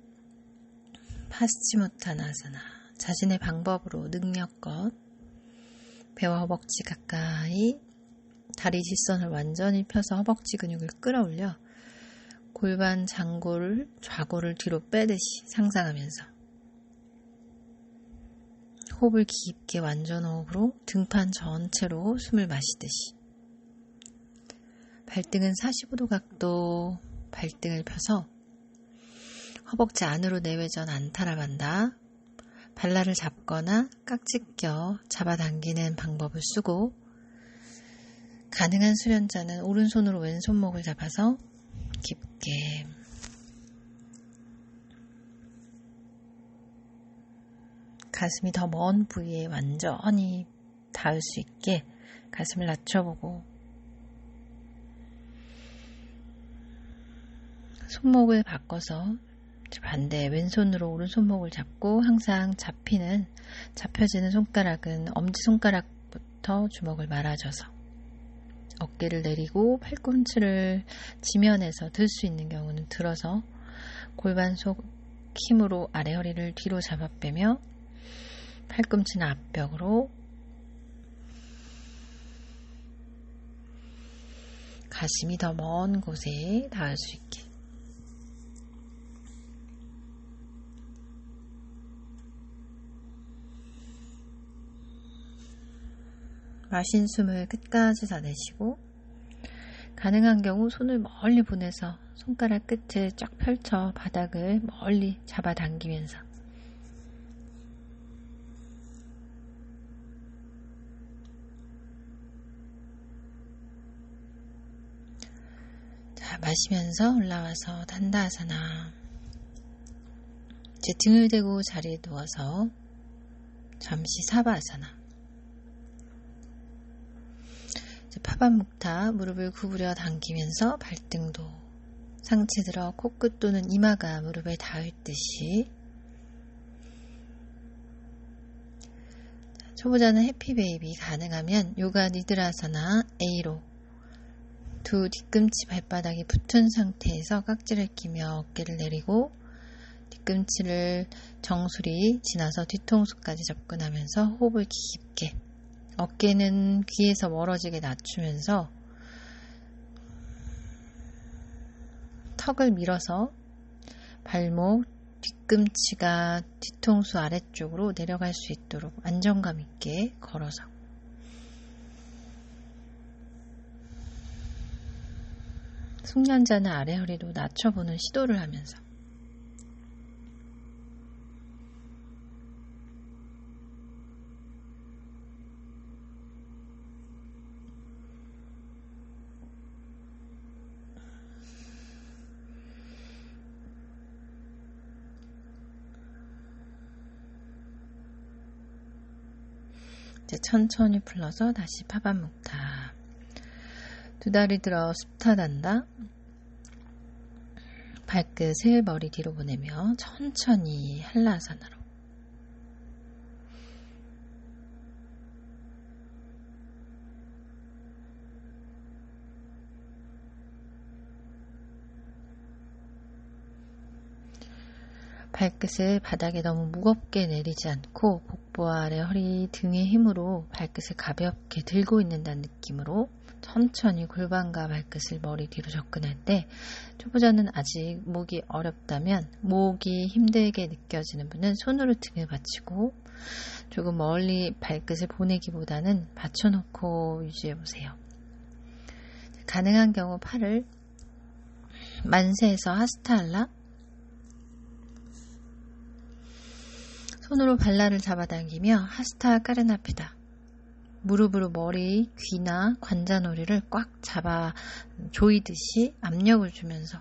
파스치모타나아사나, 자신의 방법으로 능력껏 배와 허벅지 가까이 다리 뒷선을 완전히 펴서 허벅지 근육을 끌어올려 골반 장골 좌골을 뒤로 빼듯이 상상하면서 호흡을 깊게 완전 호흡으로 등판 전체로 숨을 마시듯이 발등은 45도 각도 발등을 펴서 허벅지 안으로 내외전 안타라반다. 발라를 잡거나 깍지 껴 잡아당기는 방법을 쓰고, 가능한 수련자는 오른손으로 왼손목을 잡아서 깊게 가슴이 더 먼 부위에 완전히 닿을 수 있게 가슴을 낮춰보고, 손목을 바꿔서 반대 왼손으로 오른손목을 잡고, 항상 잡혀지는 손가락은 엄지손가락부터 주먹을 말아줘서 어깨를 내리고 팔꿈치를 지면에서 들 수 있는 경우는 들어서 골반 속 힘으로 아래 허리를 뒤로 잡아 빼며 팔꿈치는 앞벽으로 가슴이 더 먼 곳에 닿을 수 있게 마신 숨을 끝까지 다 내쉬고, 가능한 경우 손을 멀리 보내서 손가락 끝을 쫙 펼쳐 바닥을 멀리 잡아당기면서 자, 마시면서 올라와서 단다아사나, 이제 등을 대고 자리에 누워서 잠시 사바아사나, 파반묵타, 무릎을 구부려 당기면서 발등도 상체 들어 코끝 또는 이마가 무릎에 닿을 듯이, 초보자는 해피베이비, 가능하면 요가 니드라사나 A로 두 뒤꿈치 발바닥이 붙은 상태에서 깍지를 끼며 어깨를 내리고 뒤꿈치를 정수리 지나서 뒤통수까지 접근하면서 호흡을 깊게, 어깨는 귀에서 멀어지게 낮추면서 턱을 밀어서 발목, 뒤꿈치가 뒤통수 아래쪽으로 내려갈 수 있도록 안정감 있게 걸어서 숙련자는 아래 허리도 낮춰보는 시도를 하면서 이제 천천히 풀러서 다시 파반묵타, 두 다리 들어 습타단다, 발끝을 머리 뒤로 보내며 천천히 한라아사나로 발끝을 바닥에 너무 무겁게 내리지 않고 복부와 아래 허리 등의 힘으로 발끝을 가볍게 들고 있는다는 느낌으로 천천히 골반과 발끝을 머리 뒤로 접근할 때, 초보자는 아직 목이 어렵다면, 목이 힘들게 느껴지는 분은 손으로 등을 받치고 조금 멀리 발끝을 보내기보다는 받쳐놓고 유지해보세요. 가능한 경우 팔을 만세에서 하스타할라, 손으로 발라를 잡아당기며 하스타 까르나피다, 무릎으로 머리, 귀나 관자놀이를 꽉 잡아 조이듯이 압력을 주면서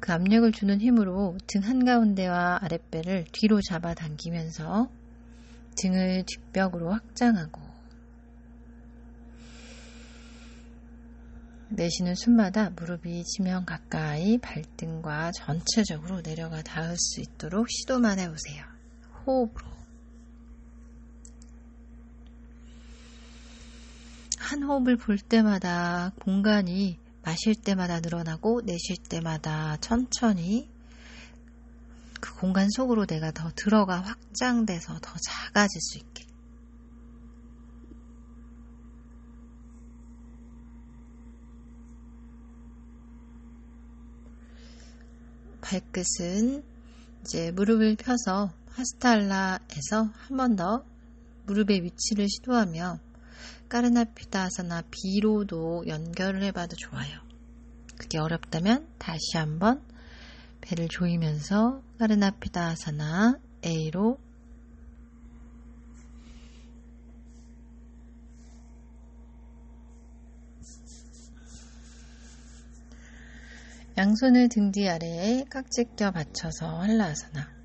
그 압력을 주는 힘으로 등 한가운데와 아랫배를 뒤로 잡아당기면서 등을 뒷벽으로 확장하고, 내쉬는 숨마다 무릎이 지면 가까이 발등과 전체적으로 내려가 닿을 수 있도록 시도만 해보세요. 호흡으로. 한 호흡을 볼 때마다 공간이 마실 때마다 늘어나고 내쉴 때마다 천천히 그 공간 속으로 내가 더 들어가 확장돼서 더 작아질 수 있게. 발끝은 이제 무릎을 펴서 하스탈라에서 한 번 더 무릎의 위치를 시도하며 까르나피다아사나 B로도 연결을 해봐도 좋아요. 그게 어렵다면 다시 한번 배를 조이면서 까르나피다아사나 A로 양손을 등 뒤 아래에 깍지 껴 받쳐서 할라아사나.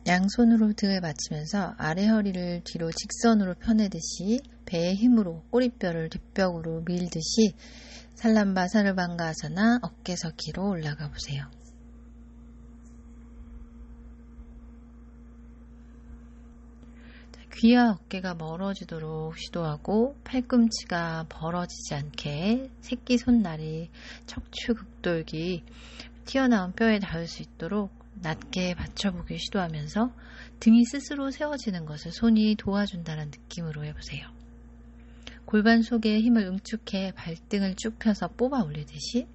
양손으로 등을 받치면서 아래 허리를 뒤로 직선으로 펴내듯이 배의 힘으로 꼬리뼈를 뒷벽으로 밀듯이 살람바 사르방가아사나 어깨서기로 올라가 보세요. 귀와 어깨가 멀어지도록 시도하고 팔꿈치가 벌어지지 않게 새끼손날이 척추 극돌기 튀어나온 뼈에 닿을 수 있도록 낮게 받쳐보기 시도하면서 등이 스스로 세워지는 것을 손이 도와준다는 느낌으로 해보세요. 골반 속에 힘을 응축해 발등을 쭉 펴서 뽑아 올리듯이,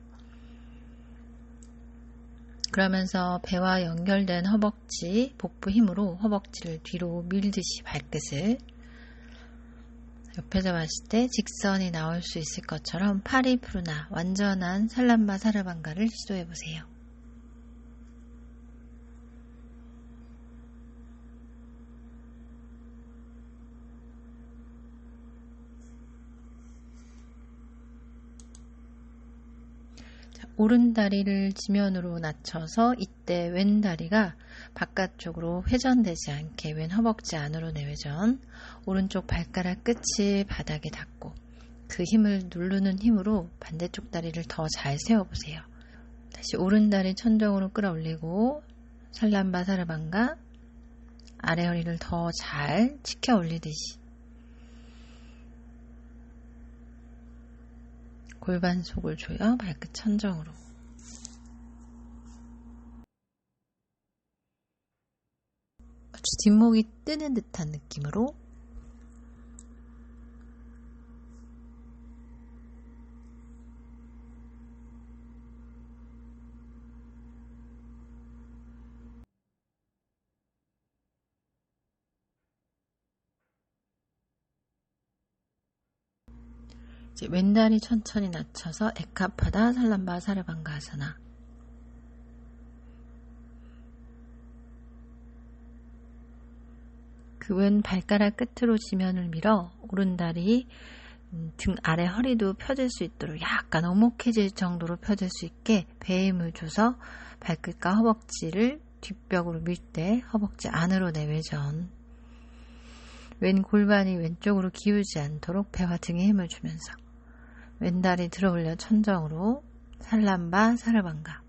그러면서 배와 연결된 허벅지, 복부 힘으로 허벅지를 뒤로 밀듯이 발끝을, 옆에서 봤을 때 직선이 나올 수 있을 것처럼 파리푸르나 완전한 살람바 사르방가를 시도해보세요. 오른 다리를 지면으로 낮춰서 이때 왼 다리가 바깥쪽으로 회전되지 않게 왼 허벅지 안으로 내외전, 오른쪽 발가락 끝이 바닥에 닿고 그 힘을 누르는 힘으로 반대쪽 다리를 더 잘 세워보세요. 다시 오른 다리 천정으로 끌어올리고 살람바 사르방가, 아래 허리를 더 잘 치켜 올리듯이 골반 속을 조여 발끝 천정으로. 뒷목이 뜨는 듯한 느낌으로 이제 왼다리 천천히 낮춰서 에카파다 살람바 사르방가 아사나. 그 왼 발가락 끝으로 지면을 밀어 오른다리 등 아래 허리도 펴질 수 있도록 약간 오목해질 정도로 펴질 수 있게 배에 힘을 줘서 발끝과 허벅지를 뒷벽으로 밀 때 허벅지 안으로 내외전, 왼 골반이 왼쪽으로 기울지 않도록 배와 등에 힘을 주면서 왼다리 들어 올려 천정으로 살람바 사르방가.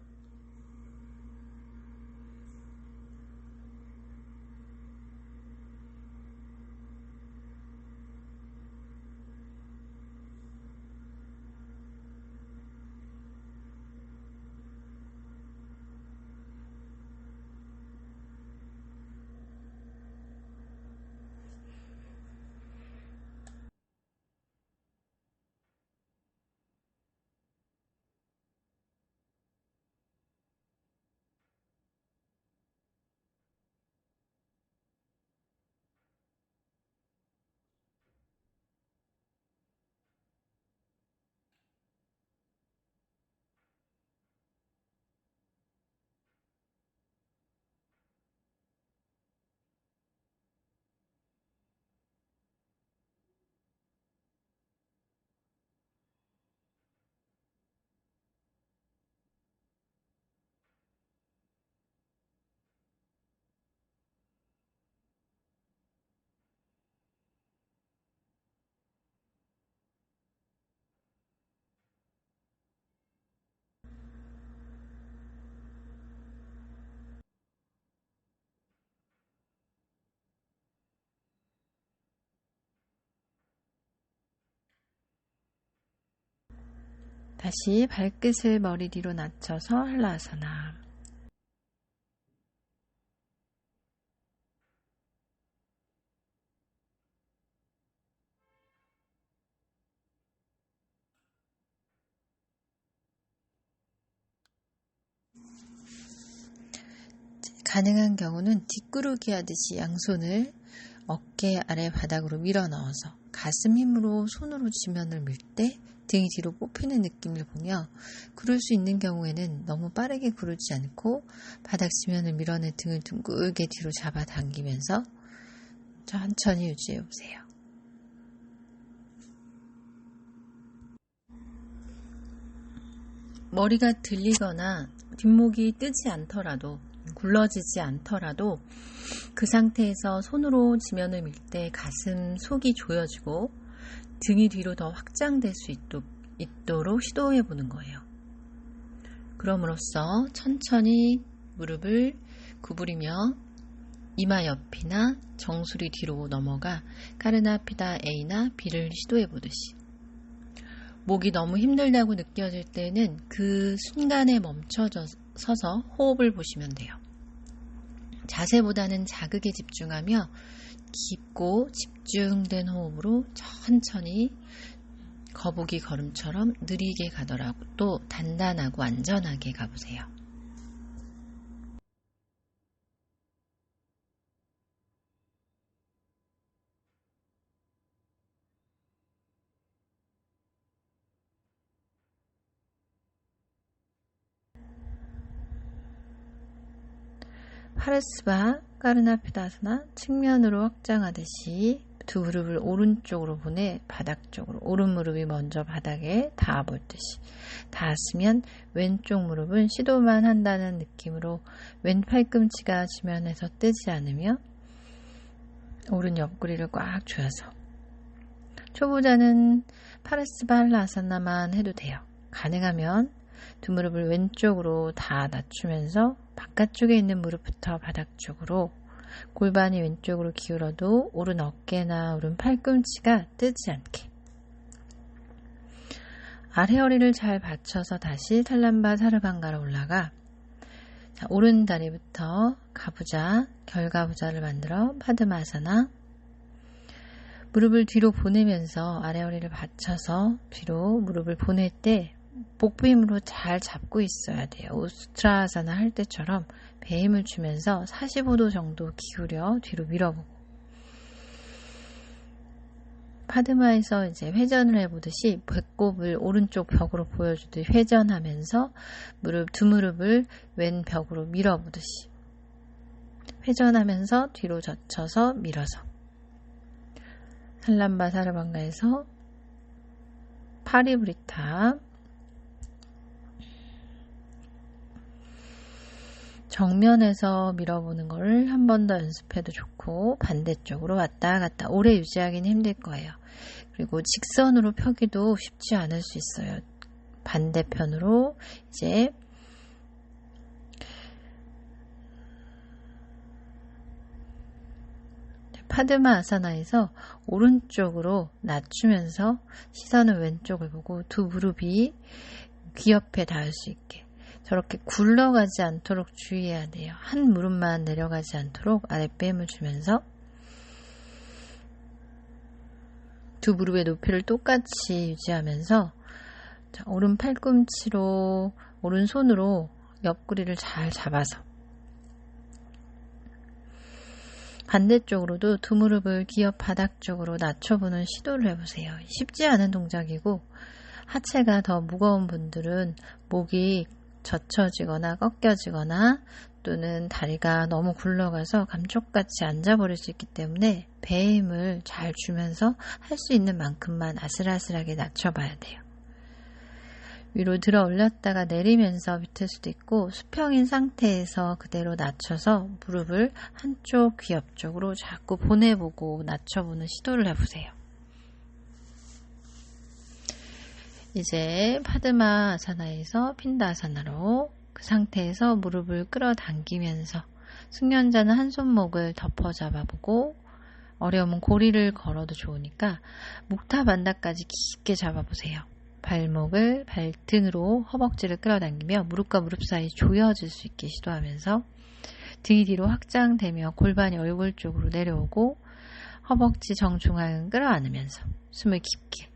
다시 발끝을 머리 뒤로 낮춰서 할라아사나. 가능한 경우는 뒷구르기 하듯이 양손을 어깨 아래 바닥으로 밀어 넣어서 가슴 힘으로 손으로 지면을 밀 때 등이 뒤로 뽑히는 느낌을 보며, 구를 수 있는 경우에는 너무 빠르게 구르지 않고 바닥 지면을 밀어내 등을 둥글게 뒤로 잡아당기면서 천천히 유지해 보세요. 머리가 들리거나 뒷목이 뜨지 않더라도, 굴러지지 않더라도 그 상태에서 손으로 지면을 밀 때 가슴 속이 조여지고 등이 뒤로 더 확장될 수 있도록 시도해 보는 거예요. 그럼으로써 천천히 무릎을 구부리며 이마 옆이나 정수리 뒤로 넘어가 카르나피다 A나 B를 시도해 보듯이, 목이 너무 힘들다고 느껴질 때는 그 순간에 멈춰서서 호흡을 보시면 돼요. 자세보다는 자극에 집중하며 깊고 집중된 호흡으로 천천히 거북이 걸음처럼 느리게 가더라도 또 단단하고 안전하게 가보세요. 파르스바 까르나피다스나 측면으로 확장하듯이 두 무릎을 오른쪽으로 보내 바닥 쪽으로, 오른 무릎이 먼저 바닥에 닿아볼 듯이 닿았으면 왼쪽 무릎은 시도만 한다는 느낌으로 왼 팔꿈치가 지면에서 뜨지 않으며 오른 옆구리를 꽉 조여서, 초보자는 파르스바 할라아사나만 해도 돼요. 가능하면 두 무릎을 왼쪽으로 다 낮추면서 바깥쪽에 있는 무릎부터 바닥 쪽으로, 골반이 왼쪽으로 기울어도 오른 어깨나 오른 팔꿈치가 뜨지 않게, 아래 허리를 잘 받쳐서 다시 탈란바 사르방가로 올라가, 오른 다리부터 가부좌, 결가부좌를 만들어 파드마사나, 무릎을 뒤로 보내면서 아래 허리를 받쳐서 뒤로 무릎을 보낼 때 복부 힘으로 잘 잡고 있어야 돼요. 우스트라아사나 할 때처럼 배 힘을 주면서 45도 정도 기울여 뒤로 밀어보고, 파드마에서 이제 회전을 해보듯이 배꼽을 오른쪽 벽으로 보여주듯이 회전하면서 두 무릎을 왼 벽으로 밀어보듯이 회전하면서 뒤로 젖혀서 밀어서, 살람바 사르방가에서 파리브리타, 정면에서 밀어보는 거를 한 번 더 연습해도 좋고, 반대쪽으로 왔다 갔다 오래 유지하기는 힘들 거예요. 그리고 직선으로 펴기도 쉽지 않을 수 있어요. 반대편으로 이제 파드마 아사나에서 오른쪽으로 낮추면서 시선은 왼쪽을 보고 두 무릎이 귀 옆에 닿을 수 있게, 저렇게 굴러가지 않도록 주의해야 돼요. 한 무릎만 내려가지 않도록 아랫배힘을 주면서 두 무릎의 높이를 똑같이 유지하면서, 오른 팔꿈치로 오른손으로 옆구리를 잘 잡아서 반대쪽으로도 두 무릎을 귀 옆 바닥 쪽으로 낮춰보는 시도를 해보세요. 쉽지 않은 동작이고, 하체가 더 무거운 분들은 목이 젖혀지거나 꺾여지거나 또는 다리가 너무 굴러가서 감쪽같이 앉아버릴 수 있기 때문에 배에 힘을 잘 주면서 할 수 있는 만큼만 아슬아슬하게 낮춰봐야 돼요. 위로 들어 올렸다가 내리면서 밑일 수도 있고, 수평인 상태에서 그대로 낮춰서 무릎을 한쪽 귀 옆쪽으로 자꾸 보내보고 낮춰보는 시도를 해보세요. 이제 파드마 아사나에서 핀다 아사나로, 그 상태에서 무릎을 끌어당기면서 숙련자는 한 손목을 덮어 잡아보고, 어려우면 고리를 걸어도 좋으니까 목탑 안다까지 깊게 잡아보세요. 발목을 발등으로 허벅지를 끌어당기며 무릎과 무릎 사이 조여질 수 있게 시도하면서 등이 뒤로 확장되며 골반이 얼굴 쪽으로 내려오고 허벅지 정중앙 끌어안으면서 숨을 깊게,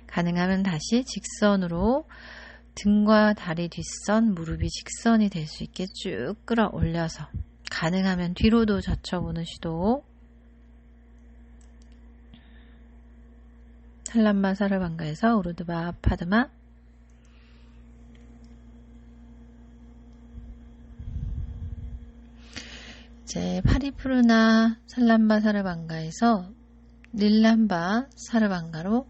가능하면 다시 직선으로 등과 다리 뒷선, 무릎이 직선이 될 수 있게 쭉 끌어올려서 가능하면 뒤로도 젖혀보는 시도. 살람마 사르방가에서 우르드바 파드마. 이제 파리푸르나 살람바 사르방가에서 릴람바 사르방가로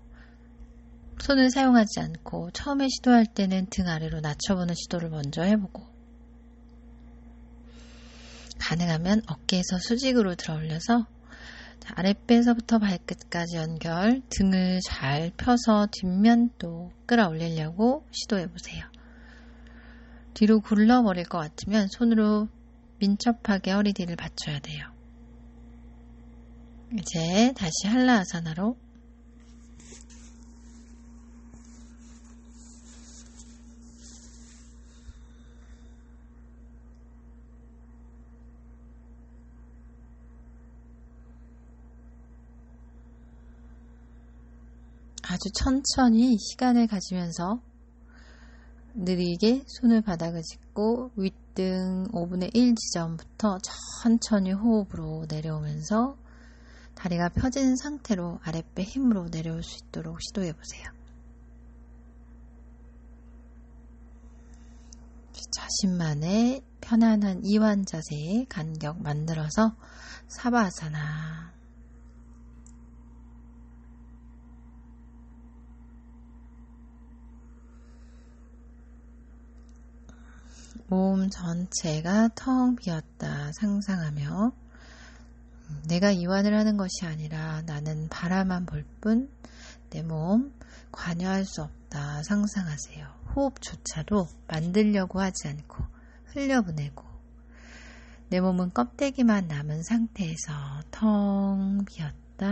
손을 사용하지 않고 처음에 시도할 때는 등 아래로 낮춰보는 시도를 먼저 해보고, 가능하면 어깨에서 수직으로 들어 올려서 아랫배에서부터 발끝까지 연결, 등을 잘 펴서 뒷면도 끌어올리려고 시도해보세요. 뒤로 굴러버릴 것 같으면 손으로 민첩하게 허리뒤를 받쳐야 돼요. 이제 다시 할라아사나로 아주 천천히 시간을 가지면서 느리게 손을 바닥을 짚고 윗등 5분의 1 지점부터 천천히 호흡으로 내려오면서 다리가 펴진 상태로 아랫배 힘으로 내려올 수 있도록 시도해 보세요. 자신만의 편안한 이완 자세의 간격 만들어서 사바아사나. 몸 전체가 텅 비었다 상상하며, 내가 이완을 하는 것이 아니라 나는 바라만 볼 뿐 내 몸 관여할 수 없다 상상하세요. 호흡조차도 만들려고 하지 않고 흘려보내고, 내 몸은 껍데기만 남은 상태에서 텅 비었다.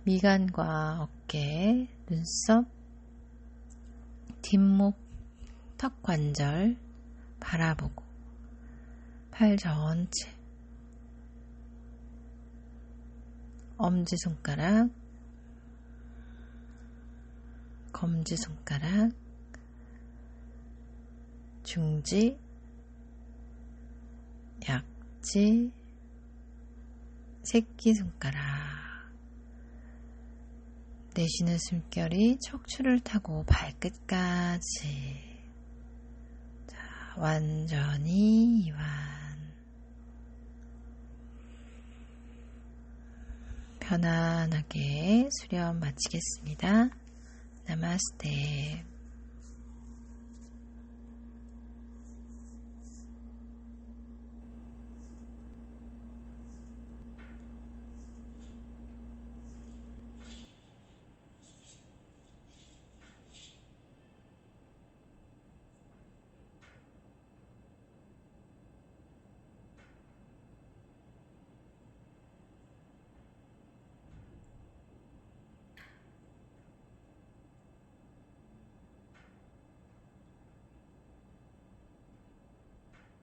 미간과 어깨, 눈썹, 뒷목, 턱 관절 바라보고, 팔 전체, 엄지손가락, 검지손가락, 중지, 약지, 새끼손가락. 내쉬는 숨결이 척추를 타고 발끝까지. 완전히 이완. 편안하게 수련 마치겠습니다. 나마스테.